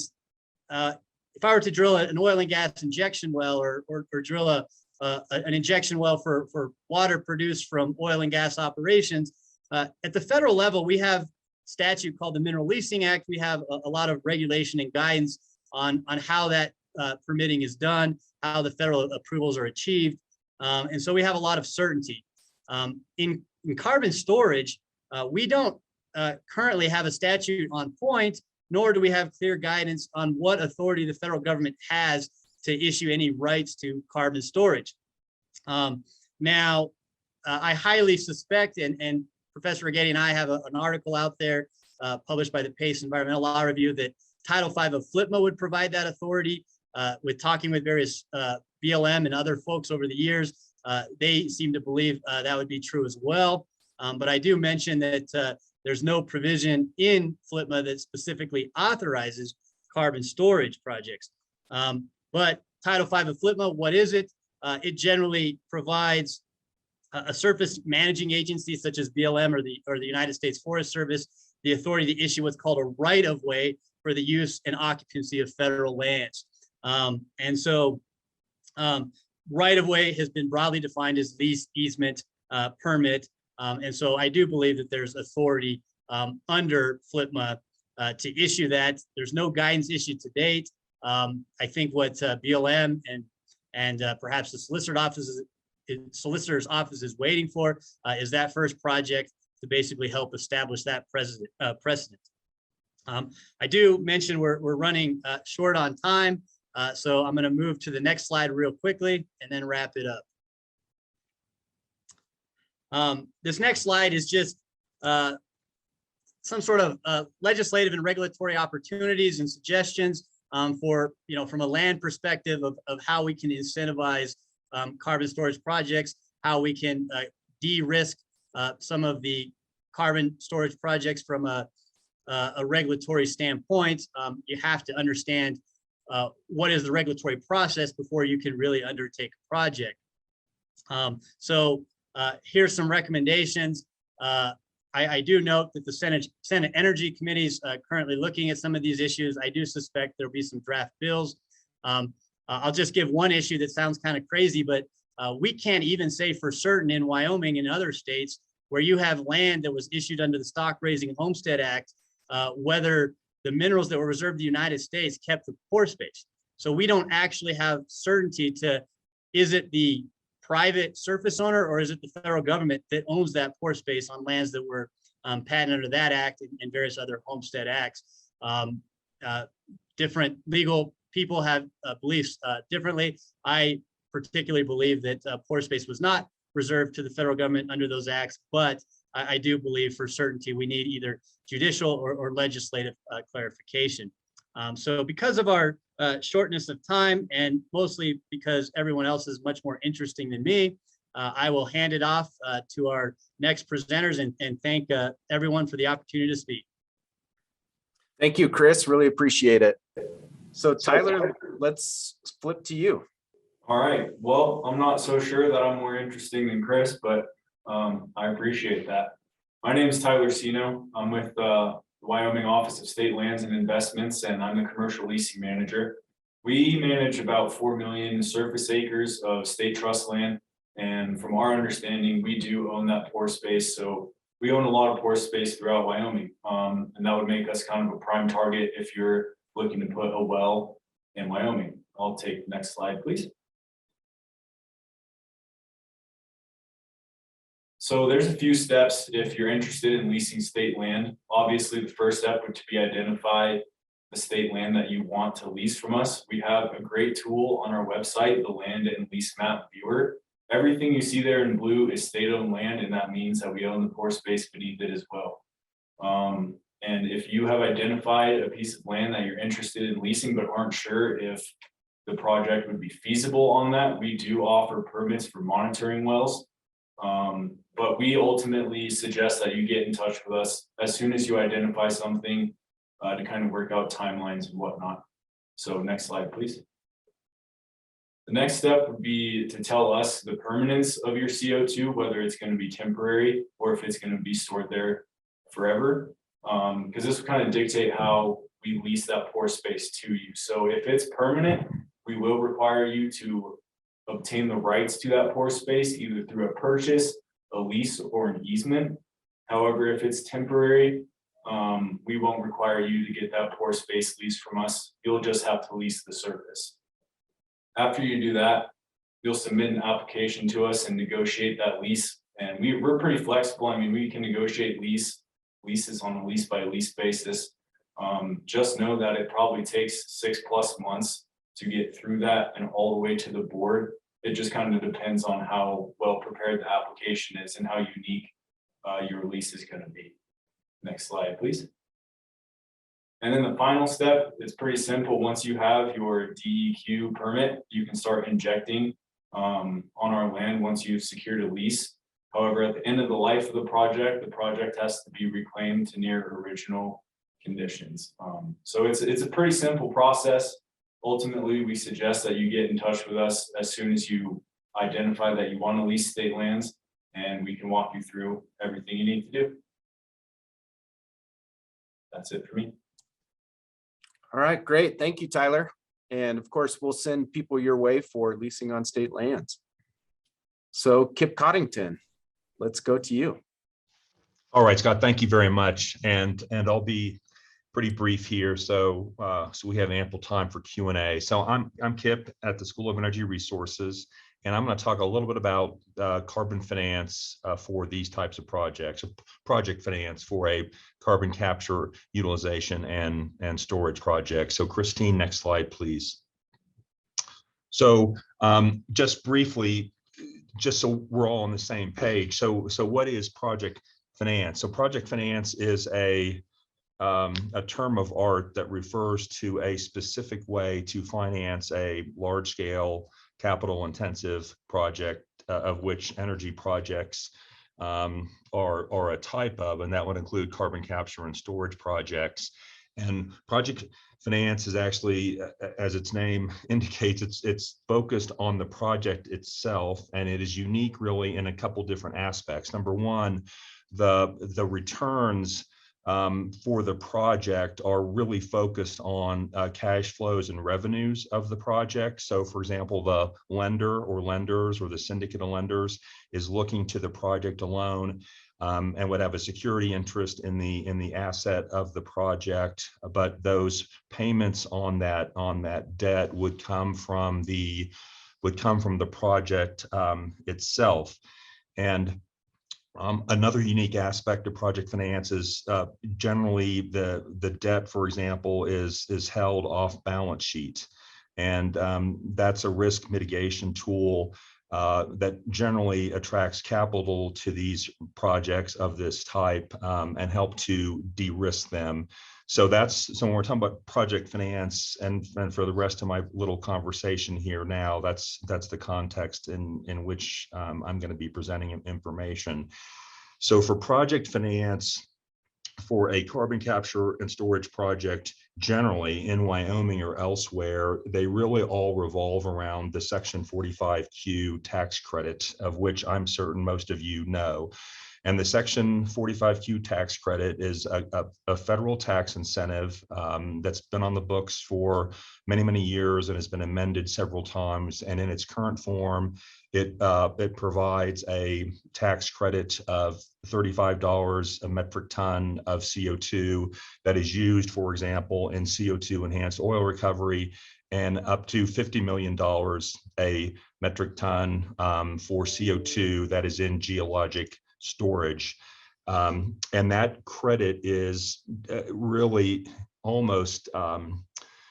D: if I were to drill an oil and gas injection well or drill an injection well for water produced from oil and gas operations, at the federal level, we have statute called the Mineral Leasing Act. We have a lot of regulation and guidance on how that permitting is done, how the federal approvals are achieved. And so we have a lot of certainty. In carbon storage, we don't currently have a statute on point, nor do we have clear guidance on what authority the federal government has to issue any rights to carbon storage. Now, I highly suspect, and Professor Rigetti and I have an article out there published by the Pace Environmental Law Review that Title V of FLPMA would provide that authority. With talking with various BLM and other folks over the years, they seem to believe that would be true as well. But I do mention that there's no provision in FLPMA that specifically authorizes carbon storage projects. But Title V of FLPMA, what is it? It generally provides a surface managing agency such as BLM or the United States Forest Service the authority to issue what's called a right-of-way for the use and occupancy of federal lands. And so right-of-way has been broadly defined as lease, easement, permit. And so I do believe that there's authority under FLPMA to issue that. There's no guidance issued to date. I think what BLM and perhaps the solicitor's office is waiting for is that first project to basically help establish that precedent. I do mention we're running short on time, so I'm going to move to the next slide real quickly and then wrap it up. This next slide is just some sort of legislative and regulatory opportunities and suggestions for, from a land perspective of how we can incentivize carbon storage projects, how we can de-risk some of the carbon storage projects from a regulatory standpoint. You have to understand what is the regulatory process before you can really undertake a project. Here's some recommendations. I do note that the Senate Energy Committee is currently looking at some of these issues. I do suspect there'll be some draft bills. I'll just give one issue that sounds kind of crazy, but we can't even say for certain in Wyoming and other states where you have land that was issued under the Stock Raising Homestead Act, whether the minerals that were reserved in the United States kept the pore space. So we don't actually have certainty to, is it the private surface owner or is it the federal government that owns that pore space on lands that were patented under that act and various other homestead acts. Different legal people have beliefs differently. I particularly believe that pore space was not reserved to the federal government under those acts, but I do believe for certainty we need either judicial or legislative clarification. So because of our shortness of time and mostly because everyone else is much more interesting than me, I will hand it off to our next presenters and thank everyone for the opportunity to speak.
A: Thank you, Kris. Really appreciate it. So Tyler, let's flip to you.
E: All right. Well, I'm not so sure that I'm more interesting than Kris, but I appreciate that. My name is Tyler Ceno. I'm with the Wyoming Office of State Lands and Investments, and I'm the commercial leasing manager. We manage about 4 million surface acres of state trust land. And from our understanding, we do own that pore space. So we own a lot of pore space throughout Wyoming. And that would make us kind of a prime target if you're looking to put a well in Wyoming. I'll take the next slide, please. So there's a few steps if you're interested in leasing state land. Obviously, the first step would be identify the state land that you want to lease from us. We have a great tool on our website, the Land and Lease Map Viewer. Everything you see there in blue is state-owned land, and that means that we own the pore space beneath it as well. And if you have identified a piece of land that you're interested in leasing but aren't sure if the project would be feasible on that, we do offer permits for monitoring wells. But we ultimately suggest that you get in touch with us as soon as you identify something to kind of work out timelines and whatnot. So next slide, please. The next step would be to tell us the permanence of your CO2, whether it's going to be temporary or if it's going to be stored there forever. Because this will kind of dictate how we lease that pore space to you. So if it's permanent, we will require you to obtain the rights to that pore space either through a purchase, a lease, or an easement. However, if it's temporary, we won't require you to get that pore space leased from us. You'll just have to lease the surface. After you do that, you'll submit an application to us and negotiate that lease. And we're pretty flexible. I mean, we can negotiate leases on a lease by lease basis. Just know that it probably takes 6+ months to get through that and all the way to the board. It just kind of depends on how well prepared the application is and how unique your lease is going to be. Next slide, please. And then the final step is pretty simple. Once you have your DEQ permit, you can start injecting on our land once you've secured a lease. However, at the end of the life of the project has to be reclaimed to near original conditions. So it's a pretty simple process. Ultimately, we suggest that you get in touch with us as soon as you identify that you want to lease state lands, and we can walk you through everything you need to do. That's it for me.
A: All right, great. Thank you, Tyler. And of course, we'll send people your way for leasing on state lands. So Kipp Coddington, let's go to you.
F: All right, Scott, thank you very much. And I'll be pretty brief here. So we have ample time for Q&A. So I'm Kipp at the School of Energy Resources, and I'm going to talk a little bit about carbon finance for these types of projects, project finance for a carbon capture, utilization, and storage project. So Christine, next slide, please. So just briefly, just so we're all on the same page. So what is project finance? So project finance is a term of art that refers to a specific way to finance a large-scale, capital-intensive project, of which energy projects are a type of, and that would include carbon capture and storage projects. And project finance is actually, as its name indicates, it's focused on the project itself, and it is unique really in a couple different aspects. Number one, the returns for the project are really focused on cash flows and revenues of the project. So for example, the lender or lenders or the syndicate of lenders is looking to the project alone and would have a security interest in the asset of the project, but those payments on that debt would come from the project itself. And another unique aspect of project finance is generally the debt, for example, is held off balance sheet, and that's a risk mitigation tool that generally attracts capital to these projects of this type and help to de-risk them. So when we're talking about project finance, and for the rest of my little conversation here now, that's the context in which I'm going to be presenting information. So for project finance, for a carbon capture and storage project, generally in Wyoming or elsewhere, they really all revolve around the Section 45Q tax credit, of which I'm certain most of you know. And the Section 45Q tax credit is a federal tax incentive that's been on the books for many, many years and has been amended several times. And in its current form, it provides a tax credit of $35 a metric ton of CO2 that is used, for example, in CO2 enhanced oil recovery, and up to $50 million a metric ton for CO2 that is in geologic storage. And that credit is really almost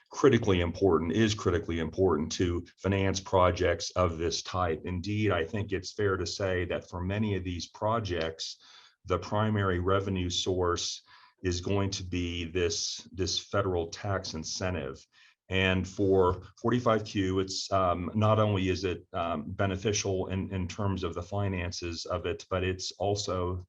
F: critically important to finance projects of this type. Indeed, I think it's fair to say that for many of these projects, the primary revenue source is going to be this federal tax incentive. And for 45Q, it's not only is it beneficial in terms of the finances of it, but it's also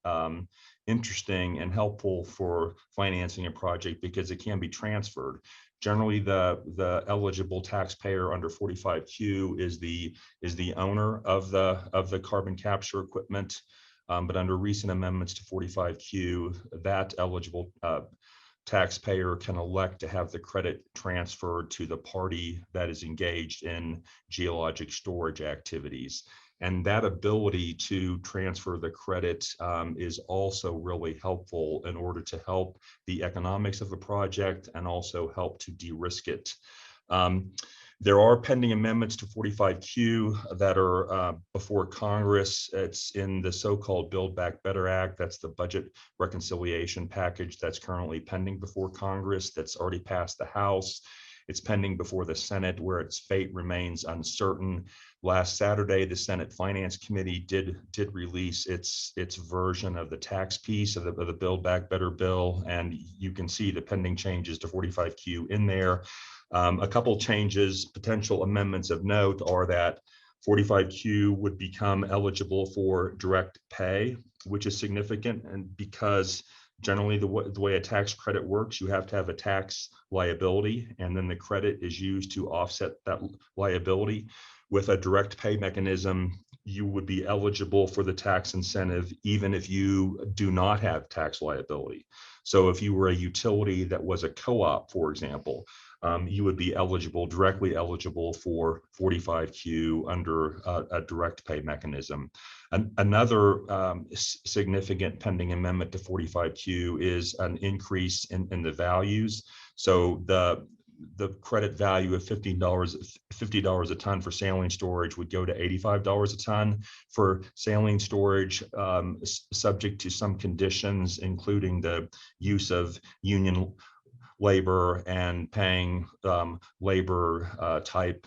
F: interesting and helpful for financing a project because it can be transferred. Generally, the eligible taxpayer under 45Q is the owner of the carbon capture equipment, but under recent amendments to 45Q, that eligible taxpayer can elect to have the credit transferred to the party that is engaged in geologic storage activities. And that ability to transfer the credit is also really helpful in order to help the economics of the project and also help to de-risk it. There are pending amendments to 45Q that are before Congress. It's in the so-called Build Back Better Act. That's the budget reconciliation package that's currently pending before Congress, that's already passed the House. It's pending before the Senate, where its fate remains uncertain. Last Saturday, the Senate Finance Committee did release its version of the tax piece of the Build Back Better bill, and you can see the pending changes to 45Q in there. A couple changes, potential amendments of note, are that 45Q would become eligible for direct pay, which is significant, and because generally the way a tax credit works, you have to have a tax liability, and then the credit is used to offset that liability. With a direct pay mechanism, you would be eligible for the tax incentive even if you do not have tax liability. So if you were a utility that was a co-op, for example, you would be directly eligible for 45Q under a direct pay mechanism. Another significant pending amendment to 45Q is an increase in the values. So the credit value of $50 a ton for saline storage would go to $85 a ton for saline storage, subject to some conditions, including the use of union labor and paying labor type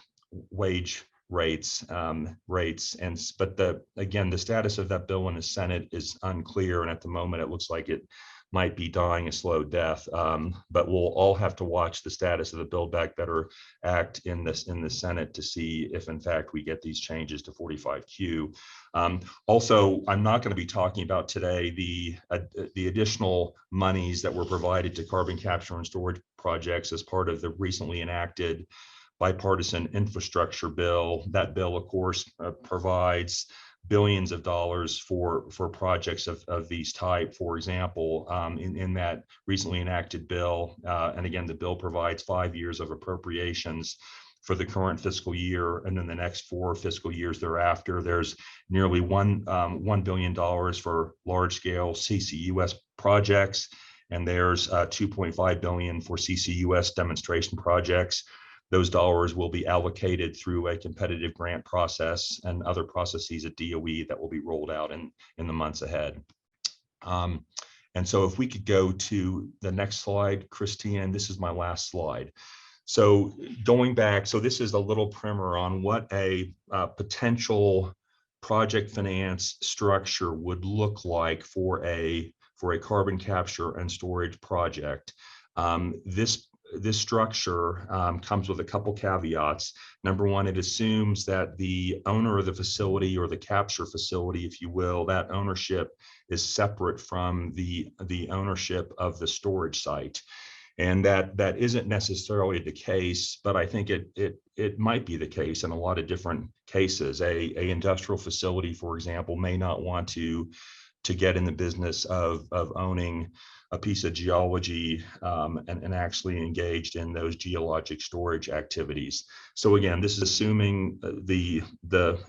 F: wage rates. But again, the status of that bill in the Senate is unclear, and at the moment it looks like it might be dying a slow death. But we'll all have to watch the status of the Build Back Better Act in the Senate to see if in fact we get these changes to 45Q. Also, I'm not going to be talking about today the additional monies that were provided to carbon capture and storage projects as part of the recently enacted bipartisan infrastructure bill. That bill, of course, provides billions of dollars for projects of these type. For example, in that recently enacted bill, and again, the bill provides 5 years of appropriations for the current fiscal year, and then the next 4 fiscal years thereafter. There's nearly $1 billion for large-scale CCUS projects, and there's $2.5 billion for CCUS demonstration projects. Those dollars will be allocated through a competitive grant process and other processes at DOE that will be rolled out in the months ahead. And so if we could go to the next slide, Christine, this is my last slide. So going back, so this is a little primer on what a potential project finance structure would look like for a carbon capture and storage project. This structure comes with a couple caveats. Number one, it assumes that the owner of the facility, or the capture facility, if you will, that ownership is separate from the ownership of the storage site. And that isn't necessarily the case, but I think it might be the case in a lot of different cases. A industrial facility, for example, may not want to get in the business of owning a piece of geology and actually engaged in those geologic storage activities. So again, this is assuming the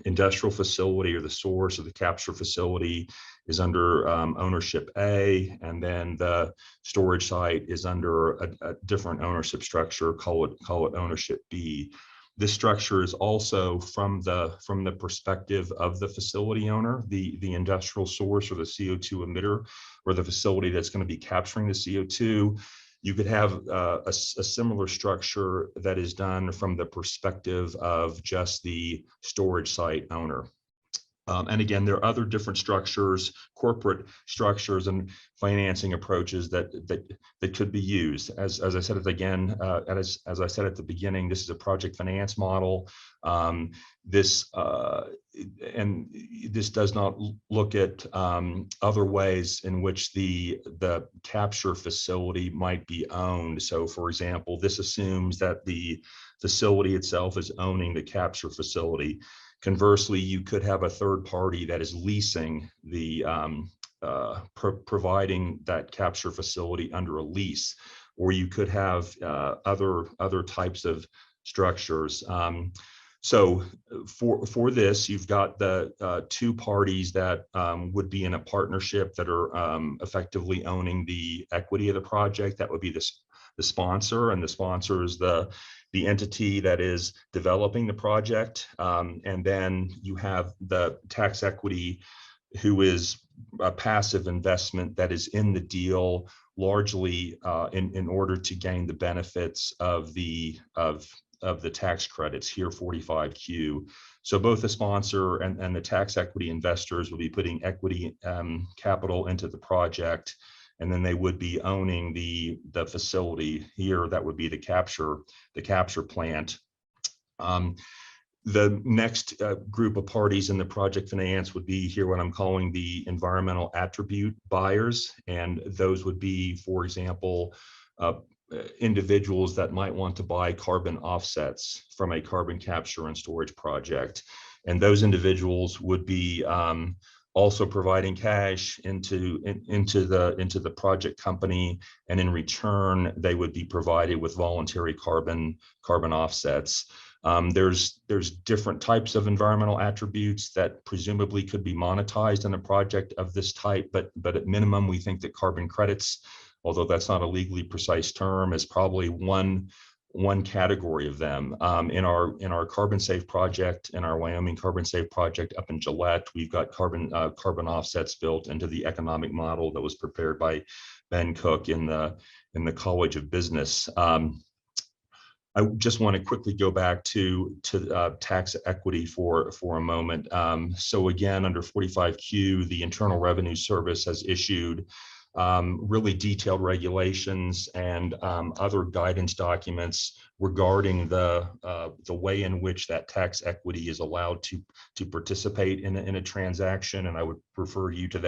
F: industrial facility or the source of the capture facility is under ownership A, and then the storage site is under a different ownership structure, call it ownership B. This structure is also from the perspective of the facility owner, the industrial source or the CO2 emitter, or the facility that's going to be capturing the CO2. You could have a similar structure that is done from the perspective of just the storage site owner. And again, there are other different structures, corporate structures and financing approaches that could be used. As I said at as I said at the beginning, this is a project finance model. This does not look at other ways in which the capture facility might be owned. So, for example, this assumes that the facility itself is owning the capture facility. Conversely, you could have a third party that is leasing the providing that capture facility under a lease, or you could have other types of structures. So for this, you've got the 2 parties that would be in a partnership that are effectively owning the equity of the project. That would be the sponsor, and the sponsor is the entity that is developing the project. And then you have the tax equity, who is a passive investment that is in the deal largely in order to gain the benefits of the tax credits, here 45Q. So both the sponsor and the tax equity investors will be putting equity capital into the project, and then they would be owning the facility here. That would be the capture plant. The next group of parties in the project finance would be here what I'm calling the environmental attribute buyers, and those would be, for example, individuals that might want to buy carbon offsets from a carbon capture and storage project, and those individuals would be also providing cash into the project company, and in return they would be provided with voluntary carbon offsets. There's different types of environmental attributes that presumably could be monetized in a project of this type, but at minimum we think that carbon credits, although that's not a legally precise term, is probably one category of them. In our carbon safe project, in our Wyoming carbon safe project up in Gillette, we've got carbon offsets built into the economic model that was prepared by Ben Cook in the College of Business. I just want to quickly go back to tax equity for a moment. So again, under 45Q, the Internal Revenue Service has issued really detailed regulations and other guidance documents regarding the way in which that tax equity is allowed to participate in a transaction. And I would refer you to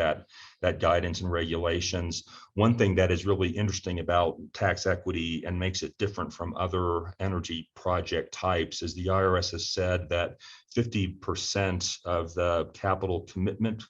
F: that guidance and regulations. One thing that is really interesting about tax equity and makes it different from other energy project types is the IRS has said that 50% of the capital commitment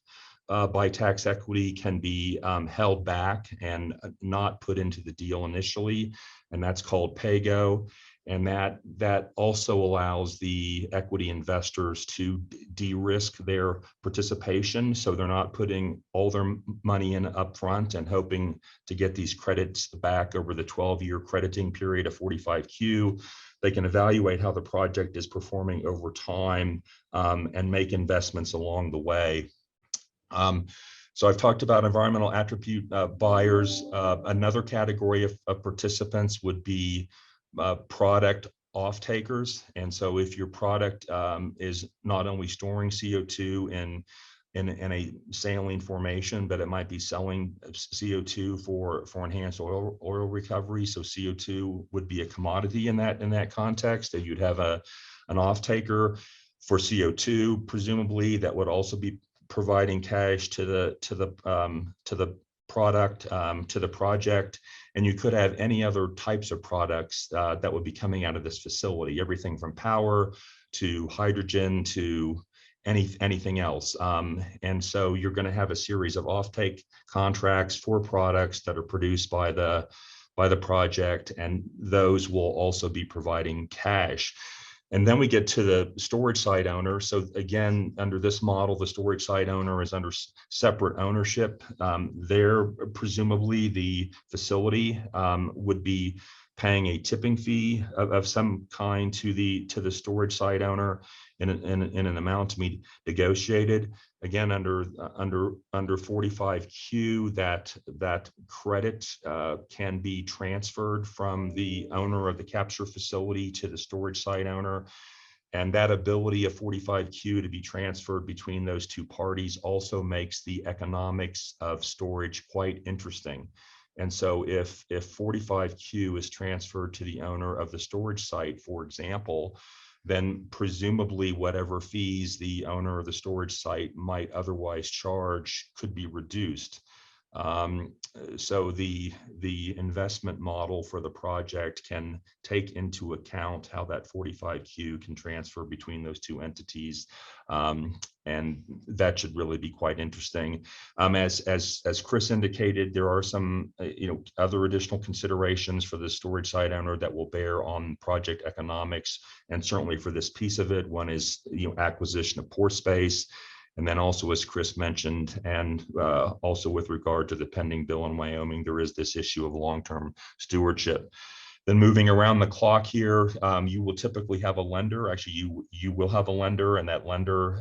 F: by tax equity can be held back and not put into the deal initially, and that's called pay-go. And that also allows the equity investors to de-risk their participation, so they're not putting all their money in upfront and hoping to get these credits back over the 12-year crediting period of 45Q. They can evaluate how the project is performing over time and make investments along the way. So I've talked about environmental attribute buyers. Another category of participants would be product off-takers. And so if your product is not only storing CO2 in a saline formation, but it might be selling CO2 for enhanced oil recovery. So CO2 would be a commodity in that context. That you'd have an off-taker for CO2, presumably that would also be providing cash to the product, to the project. And you could have any other types of products that would be coming out of this facility, everything from power to hydrogen to anything else. And so you're going to have a series of offtake contracts for products that are produced by the project, and those will also be providing cash. And then we get to the storage site owner. So again, under this model, the storage site owner is under separate ownership. There, presumably the facility would be paying a tipping fee of some kind to the storage site owner in an amount to be negotiated. Again, under 45Q, that credit can be transferred from the owner of the capture facility to the storage site owner. And that ability of 45Q to be transferred between those two parties also makes the economics of storage quite interesting. And so if 45Q is transferred to the owner of the storage site, for example, then presumably whatever fees the owner of the storage site might otherwise charge could be reduced. So the investment model for the project can take into account how that 45Q can transfer between those two entities. And that should really be quite interesting. As Kris indicated, there are some other additional considerations for the storage site owner that will bear on project economics, and certainly for this piece of it, one is acquisition of pore space. And then also, as Kris mentioned, and also with regard to the pending bill in Wyoming, there is this issue of long-term stewardship. Then moving around the clock here, you will typically have a lender. Actually, you will have a lender, and that lender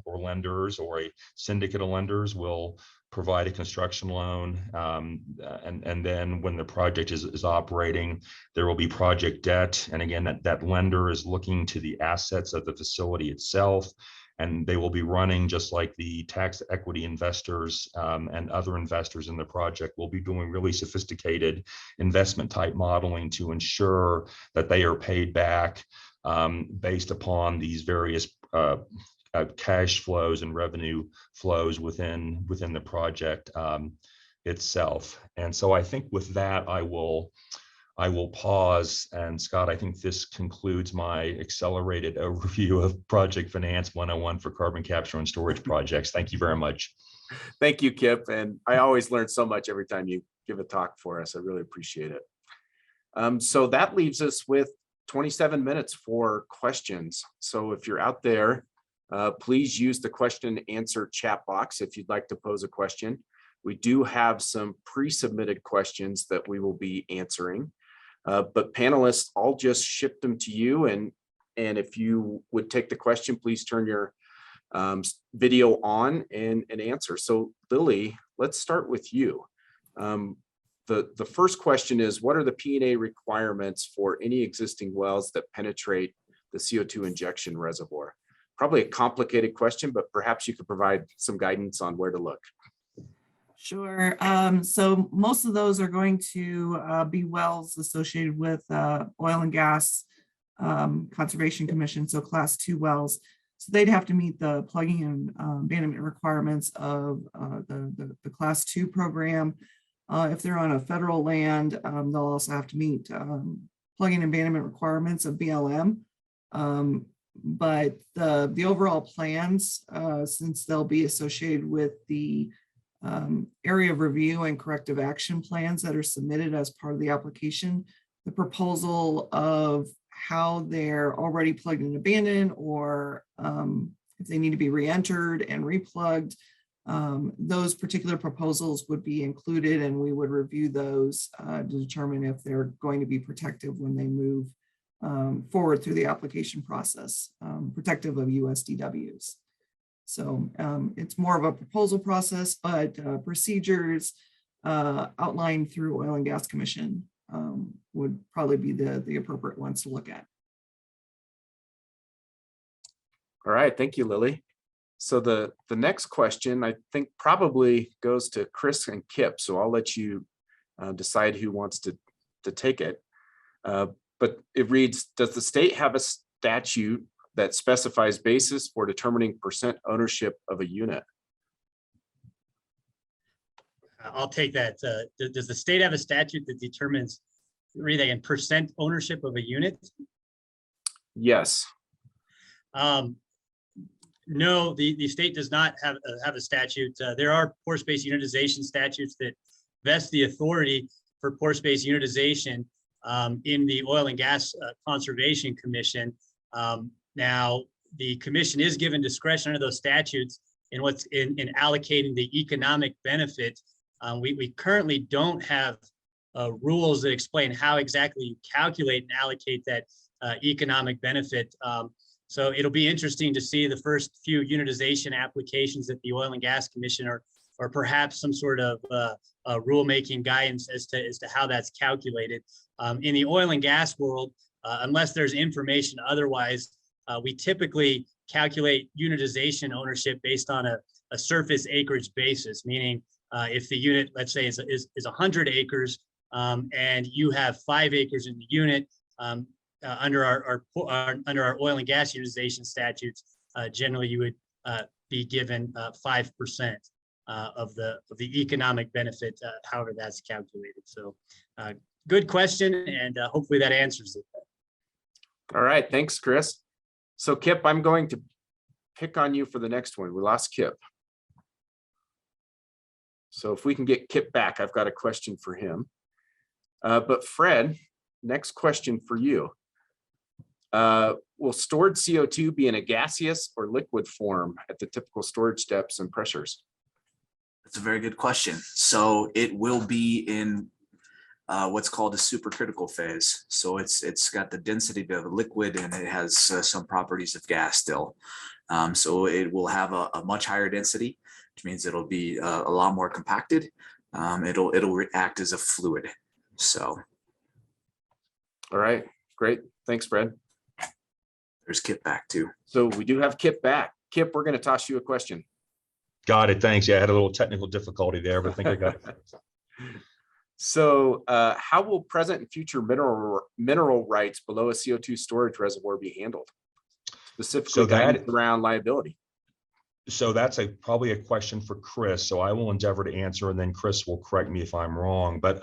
F: or lenders or a syndicate of lenders will provide a construction loan. And then when the project is operating, there will be project debt. And again, that lender is looking to the assets of the facility itself. And they will be running just like the tax equity investors and other investors in the project will be doing really sophisticated investment type modeling to ensure that they are paid back based upon these various cash flows and revenue flows within the project itself. And so I think with that, I will pause. And Scott, I think this concludes my accelerated overview of Project Finance 101 for carbon capture and storage projects. Thank you very much.
A: Thank you, Kipp. And I always learn so much every time you give a talk for us. I really appreciate it. So that leaves us with 27 minutes for questions. So if you're out there, please use the question and answer chat box if you'd like to pose a question. We do have some pre-submitted questions that we will be answering. But panelists, I'll just ship them to you. And if you would take the question, please turn your video on and answer. So Lily, let's start with you. The first question is, what are the P&A requirements for any existing wells that penetrate the CO2 injection reservoir? Probably a complicated question, but perhaps you could provide some guidance on where to look.
C: Sure. So most of those are going to be wells associated with oil and gas Conservation Commission, so class 2 wells. So they'd have to meet the plugging and abandonment requirements of the class 2 program. If they're on a federal land, they'll also have to meet plugging and abandonment requirements of BLM. But the overall plans, since they'll be associated with the area of review and corrective action plans that are submitted as part of the application, the proposal of how they're already plugged and abandoned, or if they need to be re-entered and replugged, those particular proposals would be included, and we would review those to determine if they're going to be protective when they move forward through the application process, protective of USDWs. So it's more of a proposal process, but procedures outlined through Oil and Gas Commission would probably be the appropriate ones to look at.
A: All right, thank you, Lily. So the next question, I think, probably goes to Kris and Kipp. So I'll let you decide who wants to take it. But it reads, does the state have a statute that specifies basis for determining percent ownership of a unit?
D: I'll take that. Does the state have a statute that determines, read that again, percent ownership of a unit?
A: Yes.
D: No, the state does not have a statute. There are pore space unitization statutes that vest the authority for pore space unitization in the Oil and Gas Conservation Commission. Now, the commission is given discretion under those statutes in what's in allocating the economic benefit. We currently don't have rules that explain how exactly you calculate and allocate that economic benefit. So it'll be interesting to see the first few unitization applications at the Oil and Gas Commission, or perhaps some sort of rulemaking guidance as to how that's calculated. In the oil and gas world, unless there's information otherwise, we typically calculate unitization ownership based on a surface acreage basis, meaning if the unit, let's say, is 100 acres and you have 5 acres in the unit, under our oil and gas unitization statutes, generally you would be given 5% of the economic benefit, however that's calculated. So good question, and hopefully that answers it.
A: All right, thanks, Kris. So Kipp, I'm going to pick on you for the next one. We lost Kipp. So if we can get Kipp back, I've got a question for him. But Fred, next question for you. Will stored CO2 be in a gaseous or liquid form at the typical storage depths and pressures?
B: That's a very good question. So it will be in what's called a supercritical phase. So it's got the density of a liquid, and it has some properties of gas still. So it will have a much higher density, which means it'll be a lot more compacted. It'll act as a fluid. So.
A: All right, great. Thanks, Fred.
B: There's Kipp back too.
A: So we do have Kipp back. Kipp, we're going to toss you a question.
F: Got it. Thanks. Yeah, I had a little technical difficulty there, but I think I got it.
A: So how will present and future mineral rights below a CO2 storage reservoir be handled? Specifically around liability.
F: So that's probably a question for Kris. So I will endeavor to answer, and then Kris will correct me if I'm wrong. But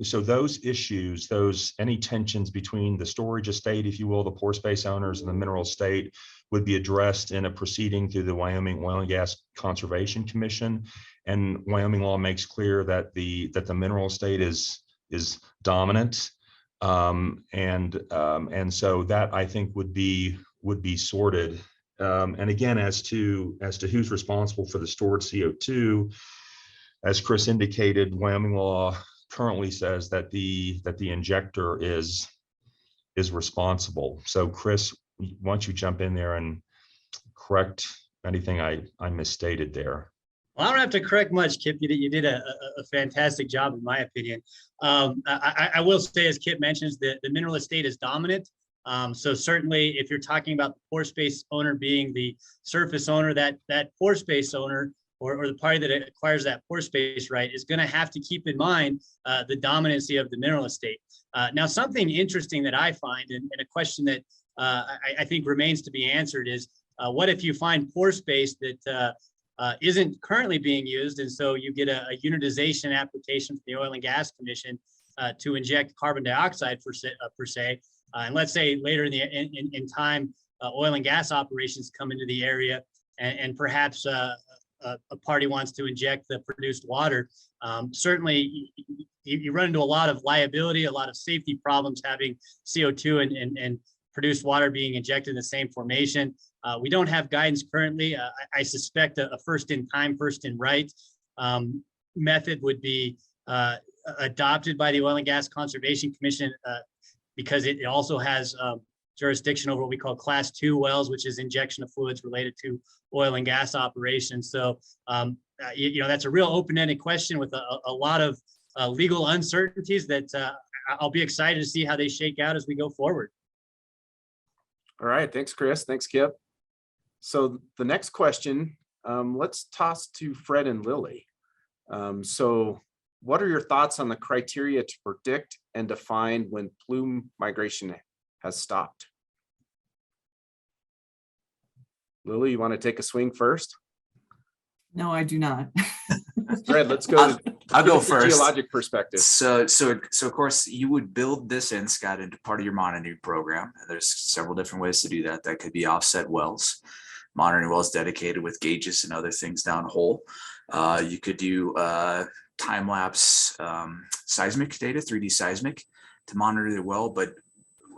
F: so those issues, any tensions between the storage estate, if you will, the pore space owners, and the mineral estate would be addressed in a proceeding through the Wyoming Oil and Gas Conservation Commission. And Wyoming law makes clear that the mineral estate is dominant, and so that, I think, would be sorted. And again, as to who's responsible for the stored CO2, as Kris indicated, Wyoming law currently says that the injector is responsible. So Kris, why don't you jump in there and correct anything I misstated there?
D: Well, I don't have to correct much, Kipp. You did a fantastic job, in my opinion. I will say, as Kipp mentions, the mineral estate is dominant. So certainly, if you're talking about the pore space owner being the surface owner, that pore space owner or the party that acquires that pore space right is going to have to keep in mind the dominancy of the mineral estate. Now, something interesting that I find, and a question that I think remains to be answered is, what if you find pore space that isn't currently being used, and so you get a unitization application from the Oil and Gas Commission to inject carbon dioxide per se, and let's say later in time, oil and gas operations come into the area, and perhaps a party wants to inject the produced water. Certainly, you run into a lot of liability, a lot of safety problems having CO2 and produced water being injected in the same formation. We don't have guidance currently. I suspect a first in time, first in right method would be adopted by the Oil and Gas Conservation Commission because it also has jurisdiction over what we call Class 2 wells, which is injection of fluids related to oil and gas operations. So, that's a real open-ended question with a lot of legal uncertainties that I'll be excited to see how they shake out as we go forward.
A: All right, thanks, Kris. Thanks, Kipp. So the next question, let's toss to Fred and Lily. So what are your thoughts on the criteria to predict and define when plume migration has stopped? Lily, you want to take a swing first?
C: No, I do not.
A: Fred, let's go.
B: I'll go first.
A: Geologic perspective.
B: So of course you would build this in, Scott, into part of your monitoring program. There's several different ways to do that. That could be offset wells, monitoring wells dedicated with gauges and other things downhole. You could do time-lapse seismic data, 3D seismic, to monitor the well. But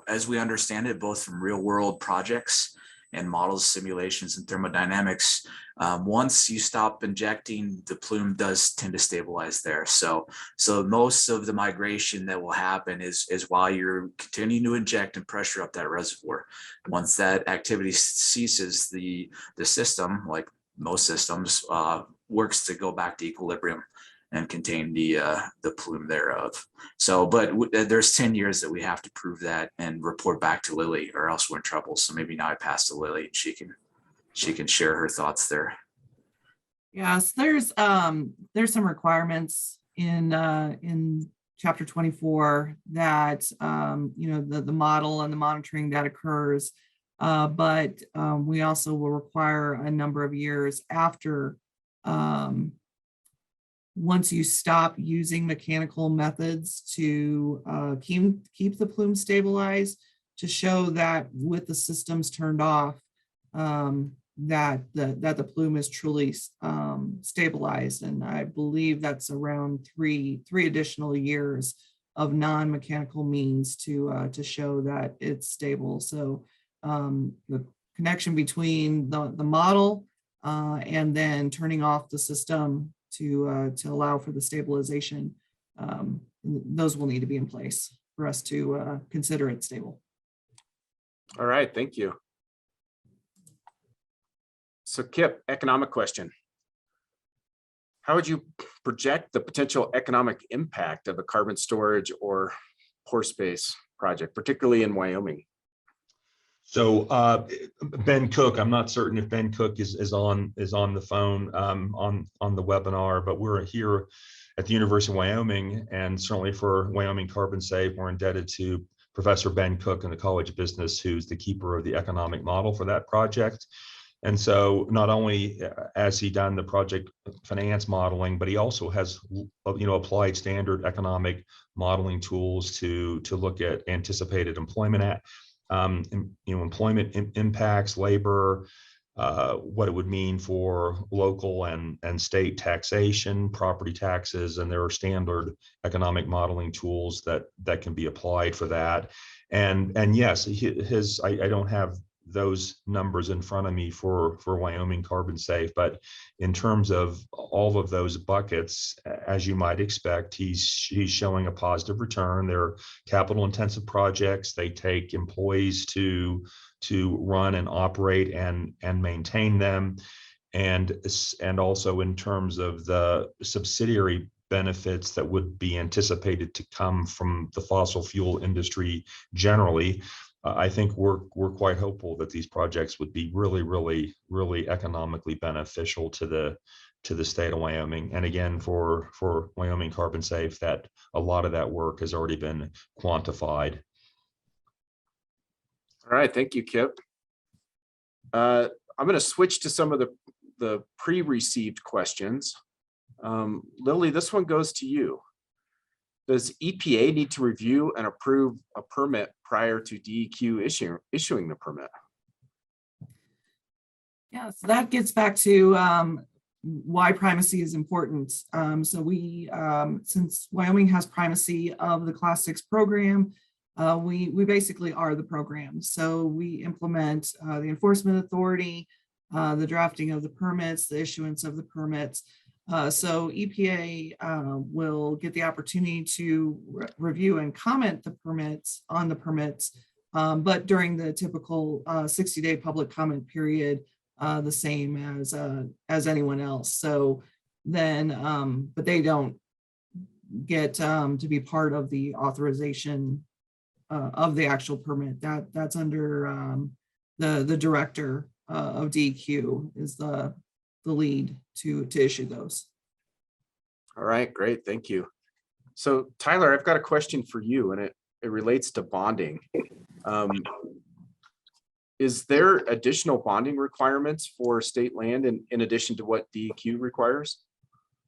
B: as we understand it, both from real-world projects and models, simulations, and thermodynamics, once you stop injecting, the plume does tend to stabilize there. So most of the migration that will happen is while you're continuing to inject and pressure up that reservoir. Once that activity ceases, the system, like most systems, works to go back to equilibrium and contain the plume thereof. So, but there's 10 years that we have to prove that and report back to Lily, or else we're in trouble. So maybe now I pass to Lily and she can share her thoughts there.
C: Yes, there's some requirements in chapter 24 that the model and the monitoring that occurs, but we also will require a number of years after once you stop using mechanical methods to keep the plume stabilized, to show that with the systems turned off, that the plume is truly stabilized. And I believe that's around three additional years of non-mechanical means to show that it's stable. So the connection between the model and then turning off the system to allow for the stabilization, those will need to be in place for us to consider it stable.
A: All right, thank you. So Kipp, economic question. How would you project the potential economic impact of a carbon storage or pore space project, particularly in Wyoming?
F: So Ben Cook, I'm not certain if Ben Cook is on the phone on the webinar, but we're here at the University of Wyoming, and certainly for Wyoming Carbon Safe, we're indebted to Professor Ben Cook in the College of Business, who's the keeper of the economic model for that project. And so not only has he done the project finance modeling, but he also has applied standard economic modeling tools to look at anticipated employment employment impacts, labor, what it would mean for local and state taxation, property taxes, and there are standard economic modeling tools that can be applied for that. And yes, I don't have those numbers in front of me for Wyoming Carbon Safe, but in terms of all of those buckets, as you might expect, he's showing a positive return. They're capital intensive projects. They take employees to run and operate and maintain them, and also in terms of the subsidiary benefits that would be anticipated to come from the fossil fuel industry generally. I think we're quite hopeful that these projects would be really, really, really economically beneficial to to the state of Wyoming. And again, for Wyoming Carbon Safe, that a lot of that work has already been quantified.
A: All right, thank you, Kipp. I'm going to switch to some of the pre-received questions. Lily, this one goes to you. Does EPA need to review and approve a permit prior to DEQ issuing the permit?
C: Yeah, so that gets back to why primacy is important. So we, since Wyoming has primacy of the Class 6 program, we basically are the program. So we implement the enforcement authority, the drafting of the permits, the issuance of the permits. So EPA will get the opportunity to review and comment on the permits, but during the typical 60-day public comment period, the same as anyone else. So then, but they don't get to be part of the authorization of the actual permit. That's under the director of DEQ is the lead to issue those.
A: All right, great, thank you. So Tyler, I've got a question for you, and it relates to bonding. Is there additional bonding requirements for state land in addition to what DEQ requires?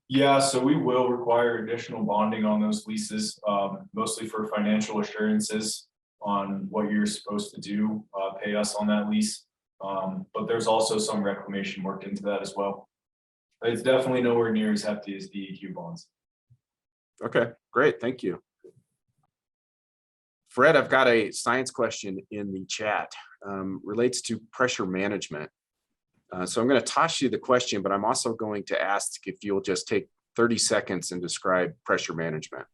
E: Yeah, so we will require additional bonding on those leases, mostly for financial assurances on what you're supposed to do, pay us on that lease. But there's also some reclamation work into that as well. It's definitely nowhere near as hefty as DEQ bonds.
A: Okay, great, thank you. Fred, I've got a science question in the chat, relates to pressure management. So I'm going to toss you the question, but I'm also going to ask if you'll just take 30 seconds and describe pressure management.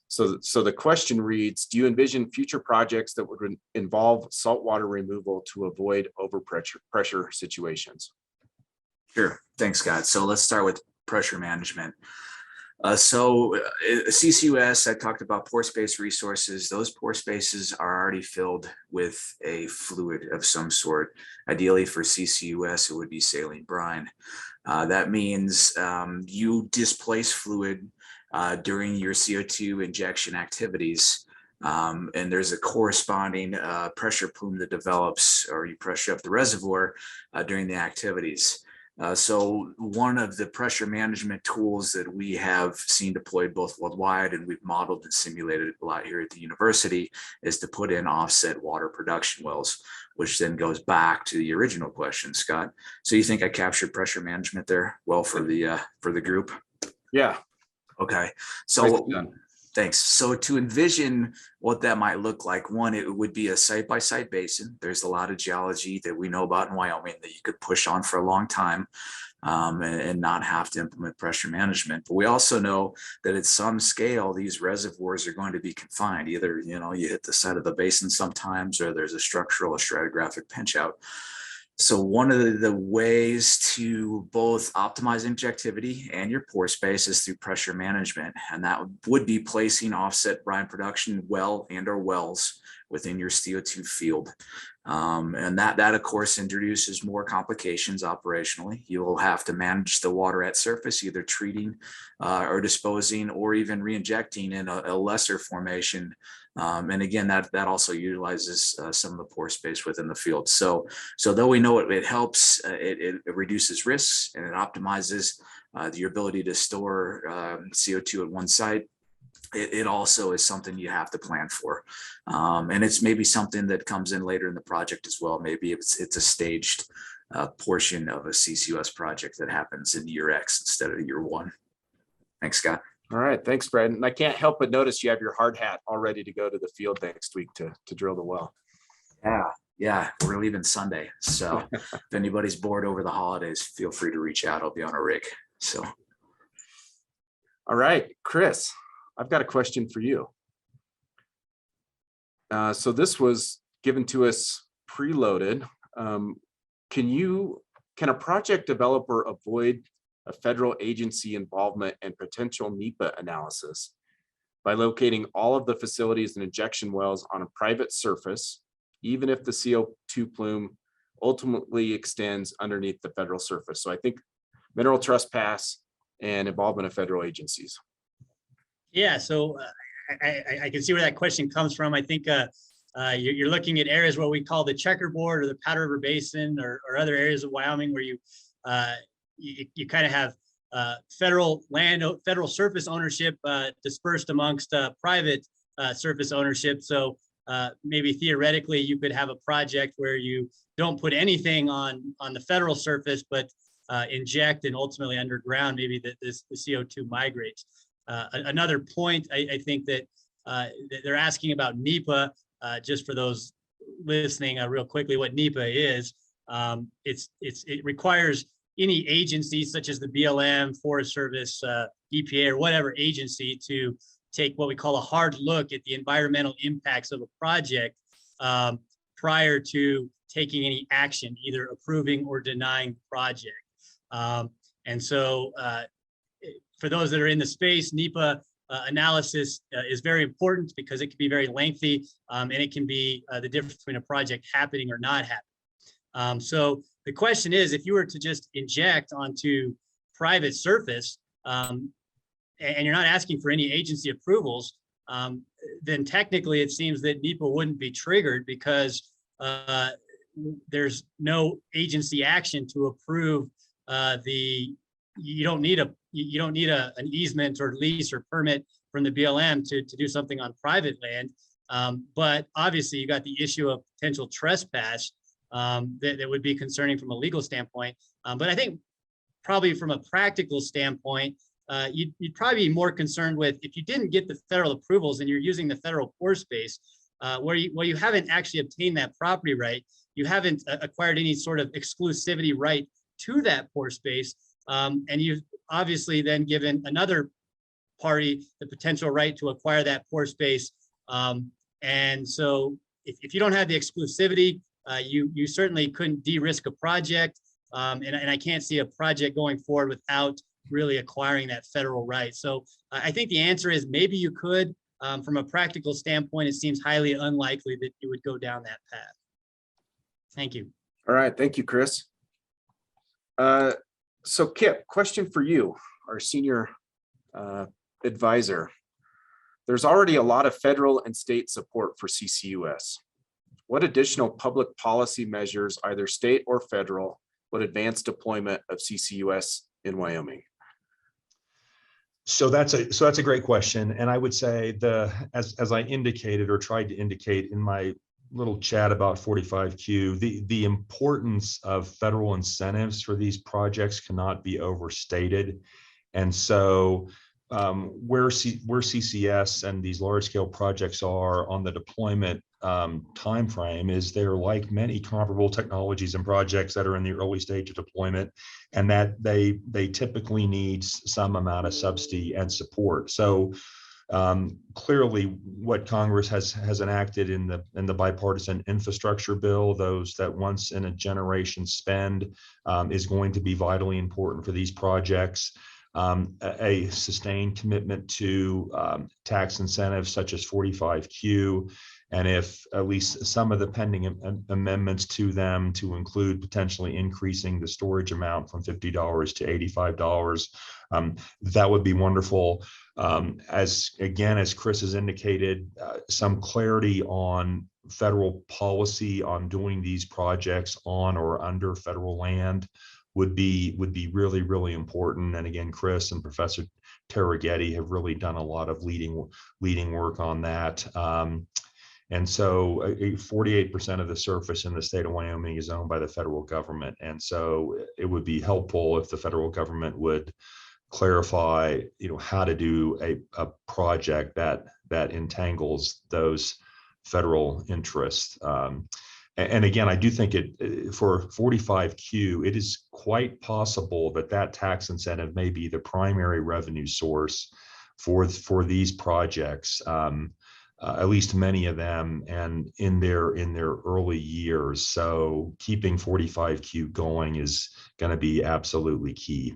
A: So the question reads, do you envision future projects that would involve saltwater removal to avoid overpressure situations?
B: Sure, thanks, Scott. So let's start with pressure management. CCUS, I talked about pore space resources. Those pore spaces are already filled with a fluid of some sort. Ideally for CCUS, it would be saline brine. That means you displace fluid during your CO2 injection activities. And there's a corresponding pressure plume that develops, or you pressure up the reservoir during the activities. So one of the pressure management tools that we have seen deployed both worldwide and we've modeled and simulated a lot here at the university is to put in offset water production wells, which then goes back to the original question, Scott. So you think I captured pressure management there well for the group?
A: Yeah.
B: Okay. So thanks. So to envision what that might look like, one, it would be a site-by-site basin. There's a lot of geology that we know about in Wyoming that you could push on for a long time and not have to implement pressure management. But we also know that at some scale, these reservoirs are going to be confined. Either, you hit the side of the basin sometimes, or there's a structural or stratigraphic pinch out. So one of the ways to both optimize injectivity and your pore space is through pressure management. And that would be placing offset brine production well and or wells within your CO2 field. And that of course introduces more complications operationally. You'll have to manage the water at surface, either treating or disposing or even re-injecting in a lesser formation. And again, that also utilizes some of the pore space within the field. So though we know it helps, it reduces risks and it optimizes your ability to store CO2 at one site. It also is something you have to plan for. And it's maybe something that comes in later in the project as well. Maybe it's a staged portion of a CCUS project that happens in year X instead of year one. Thanks, Scott.
A: All right, thanks, Brad. And I can't help but notice you have your hard hat all ready to go to the field next week to drill the well.
B: Yeah, we're leaving Sunday. So if anybody's bored over the holidays, feel free to reach out. I'll be on a rig. So.
A: All right, Kris, I've got a question for you. So this was given to us preloaded. Can a project developer avoid a federal agency involvement and potential NEPA analysis by locating all of the facilities and injection wells on a private surface, even if the CO2 plume ultimately extends underneath the federal surface? So I think mineral trespass, and involvement of federal agencies.
D: Yeah, so I can see where that question comes from. I think you're looking at areas where we call the checkerboard or the Powder River Basin or other areas of Wyoming where you kind of have federal land, federal surface ownership dispersed amongst private surface ownership. So maybe theoretically you could have a project where you don't put anything on the federal surface, but inject and ultimately underground, maybe the CO2 migrates. Another point, I think that they're asking about NEPA, just for those listening real quickly, what NEPA is. It requires any agency such as the BLM, Forest Service, EPA, or whatever agency to take what we call a hard look at the environmental impacts of a project prior to taking any action, either approving or denying the project. And so for those that are in the space, NEPA analysis is very important because it can be very lengthy and it can be the difference between a project happening or not happening. So the question is, if you were to just inject onto private surface and you're not asking for any agency approvals, then technically it seems that NEPA wouldn't be triggered because there's no agency action to approve you don't need an easement or lease or permit from the BLM to do something on private land. But obviously you got the issue of potential trespass that would be concerning from a legal standpoint. But I think probably from a practical standpoint, you'd probably be more concerned with if you didn't get the federal approvals and you're using the federal pore space, where you haven't actually obtained that property right, you haven't acquired any sort of exclusivity right to that pore space, and you've obviously then given another party the potential right to acquire that pore space. And so if you don't have the exclusivity, you certainly couldn't de-risk a project, and I can't see a project going forward without really acquiring that federal right. So I think the answer is maybe you could. From a practical standpoint, it seems highly unlikely that you would go down that path. Thank you.
A: All right, thank you, Kris. So Kipp, question for you, our senior advisor. There's already a lot of federal and state support for CCUS. What additional public policy measures, either state or federal, would advance deployment of CCUS in Wyoming?
F: So that's a great question. And I would say as I indicated or tried to indicate in my little chat about 45Q, the importance of federal incentives for these projects cannot be overstated. And so where CCS and these large scale projects are on the deployment timeframe is they're like many comparable technologies and projects that are in the early stage of deployment, and that they typically need some amount of subsidy and support. So clearly what Congress has enacted in the bipartisan infrastructure bill, those that once in a generation spend is going to be vitally important for these projects. A sustained commitment to tax incentives such as 45Q, and if at least some of the pending amendments to them to include potentially increasing the storage amount from $50 to $85, that would be wonderful. As Kris has indicated, some clarity on federal policy on doing these projects on or under federal land would be really, really important. And again, Kris and Professor Terraghetti have really done a lot of leading work on that. And so 48% of the surface in the state of Wyoming is owned by the federal government. And so it would be helpful if the federal government would clarify, how to do a project that entangles those federal interests. And again, I do think for 45Q, it is quite possible that tax incentive may be the primary revenue source for these projects, at least many of them, and in their early years. So keeping 45Q going is going to be absolutely key.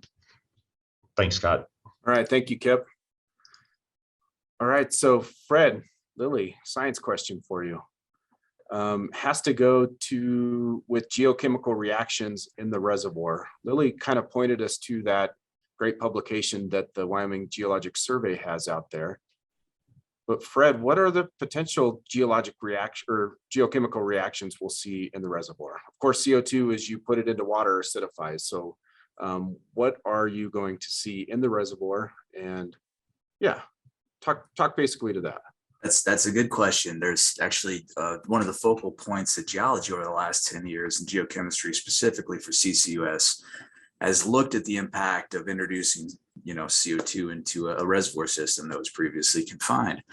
F: Thanks, Scott.
A: All right, thank you, Kipp. All right, so Fred, Lily, science question for you. has to go with geochemical reactions in the reservoir. Lily kind of pointed us to that great publication that the Wyoming Geologic Survey has out there. But Fred, what are the potential geologic reaction or geochemical reactions we'll see in the reservoir? Of course, CO2, as you put it into water, acidifies. So what are you going to see in the reservoir? And yeah, talk basically to that.
B: That's a good question. There's actually one of the focal points of geology over the last 10 years in geochemistry, specifically for CCUS, has looked at the impact of introducing CO2 into a reservoir system that was previously confined.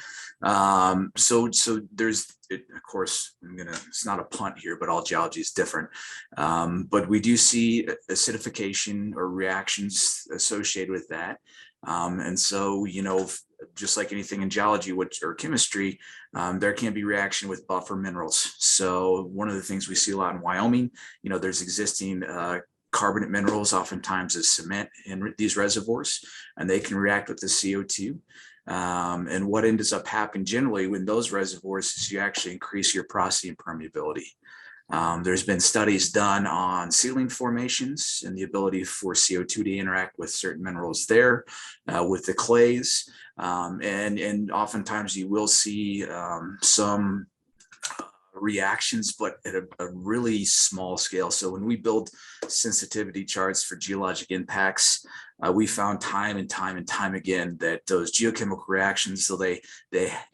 B: So there's, of course, it's not a punt here, but all geology is different. But we do see acidification or reactions associated with that. And so, just like anything in geology or chemistry, there can be reaction with buffer minerals. So one of the things we see a lot in Wyoming, there's existing carbonate minerals, oftentimes as cement in these reservoirs, and they can react with the CO2. And what ends up happening generally when those reservoirs is you actually increase your porosity and permeability. There's been studies done on sealing formations and the ability for CO2 to interact with certain minerals there, with the clays. And oftentimes you will see some reactions, but at a really small scale. So when we build sensitivity charts for geologic impacts, we found time and time again that those geochemical reactions, so they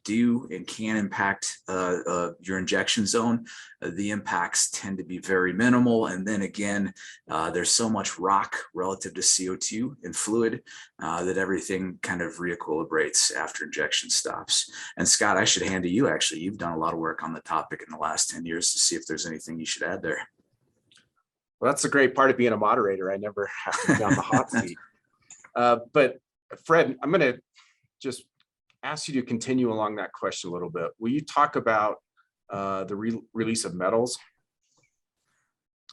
B: do and can impact your injection zone. The impacts tend to be very minimal. And then again, there's so much rock relative to CO2 and fluid that everything kind of re-equilibrates after injection stops. And Scott, I should hand to you, actually. You've done a lot of work on the topic in the last 10 years to see if there's anything you should add there.
A: Well, that's the great part of being a moderator. I never have to be on the hot seat. But Fred, I'm going to just ask you to continue along that question a little bit. Will you talk about the release of metals?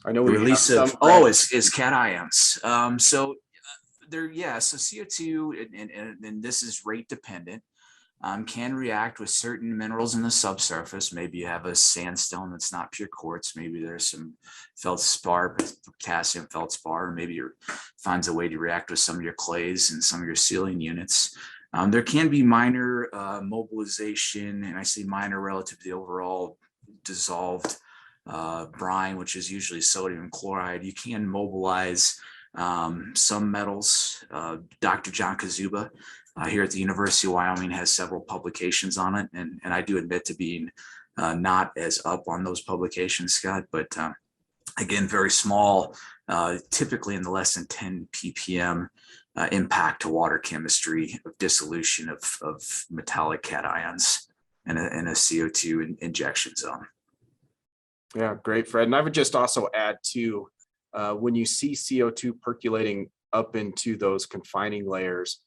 A: I know we
B: release
A: have
B: of is cations. So CO2 and this is rate dependent. Can react with certain minerals in the subsurface. Maybe you have a sandstone that's not pure quartz. Maybe there's some feldspar, potassium feldspar. Maybe you finds a way to react with some of your clays and some of your sealing units. There can be minor mobilization, and I say minor relative to the overall dissolved brine, which is usually sodium chloride. You can mobilize some metals. Dr. John Kazuba here at the University of Wyoming has several publications on it. And I do admit to being not as up on those publications, Scott, but again, very small, typically in the less than 10 ppm impact to water chemistry of dissolution of metallic cations in a CO2 injection zone.
A: Yeah, great, Fred. And I would just also add to when you see CO2 percolating up into those confining layers,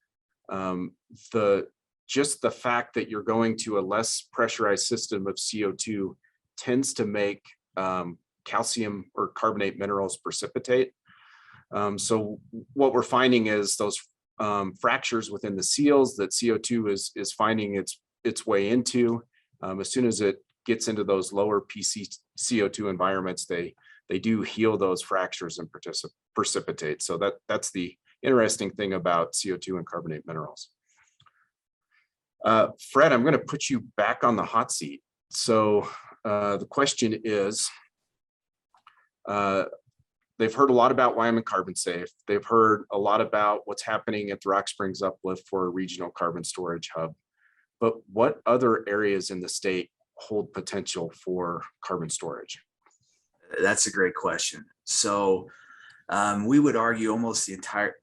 A: just the fact that you're going to a less pressurized system of CO2 tends to make calcium or carbonate minerals precipitate. So what we're finding is those fractures within the seals that CO2 is finding its way into. As soon as it gets into those lower CO2 environments, they do heal those fractures and precipitate. So that's the interesting thing about CO2 and carbonate minerals. Fred, I'm going to put you back on the hot seat. So the question is, they've heard a lot about Wyoming Carbon Safe. They've heard a lot about what's happening at the Rock Springs Uplift for a regional carbon storage hub. But what other areas in the state hold potential for carbon storage?
B: That's a great question. So we would argue almost the entire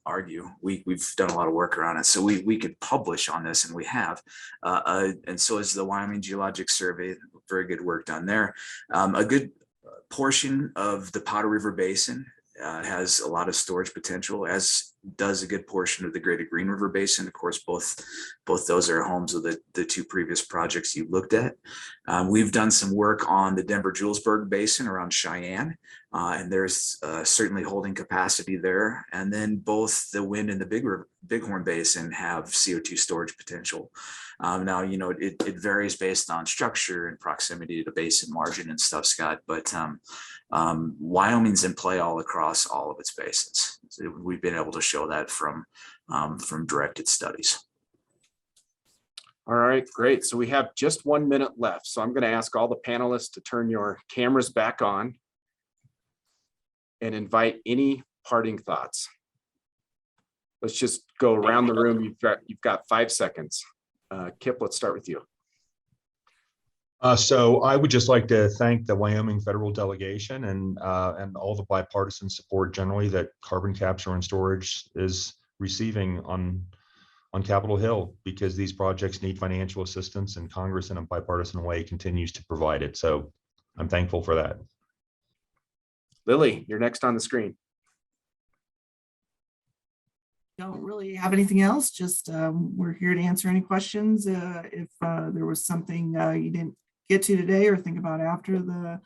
B: we've done a lot of work around it. So we could publish on this, and we have. And so is the Wyoming Geologic Survey. Very good work done there. A good portion of the Powder River Basin has a lot of storage potential, as does a good portion of the Greater Green River Basin. Of course, both those are homes of the two previous projects you looked at. We've done some work on the Denver-Julesburg Basin around Cheyenne, and there's certainly holding capacity there. And then both the Wind and the Bighorn Basin have CO2 storage potential. Now, you know, it varies based on structure and proximity to the basin margin and stuff, Scott, but Wyoming's in play all across all of its basins. So we've been able to show that from directed studies.
A: All right, great. So we have just 1 minute left. So I'm going to ask all the panelists to turn your cameras back on and invite any parting thoughts. Let's just go around the room. You've got 5 seconds. Kipp, let's start with you.
F: So I would just like to thank the Wyoming federal delegation and all the bipartisan support generally that carbon capture and storage is receiving on Capitol Hill, because these projects need financial assistance and Congress in a bipartisan way continues to provide it. So I'm thankful for that.
A: Lily, you're next on the screen.
C: Don't really have anything else. Just we're here to answer any questions. If there was something you didn't get to today or think about after the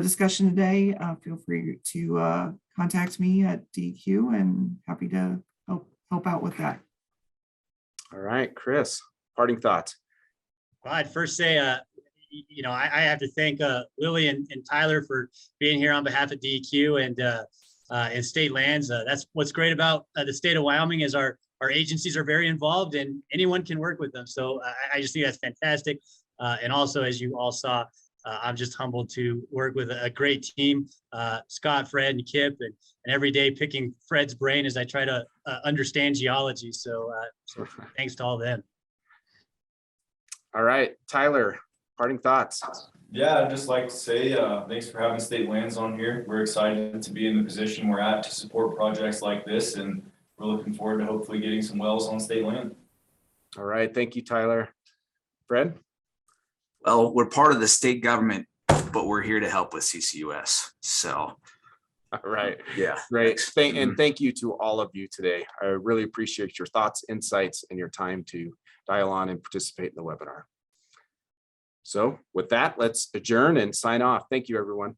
C: discussion today, feel free to contact me at DQ, and happy to help out with that.
A: All right, Kris, parting thoughts.
D: Well, I'd first say, you know, I have to thank Lily and Tyler for being here on behalf of DEQ and state lands. That's what's great about the state of Wyoming is our agencies are very involved and anyone can work with them. So I just think that's fantastic. And also, as you all saw, I'm just humbled to work with a great team, Scott, Fred, and Kipp, and every day picking Fred's brain as I try to understand geology. So thanks to all of them.
A: All right, Tyler, parting thoughts.
E: Yeah, I'd just like to say thanks for having State Lands on here. We're excited to be in the position we're at to support projects like this, and we're looking forward to hopefully getting some wells on state land.
A: All right, thank you, Tyler. Fred?
B: Well, we're part of the state government, but we're here to help with CCUS. So,
A: All right,
B: yeah,
A: great.
B: thanks.
A: And thank you to all of you today. I really appreciate your thoughts, insights, and your time to dial on and participate in the webinar. So with that, let's adjourn and sign off. Thank you, everyone.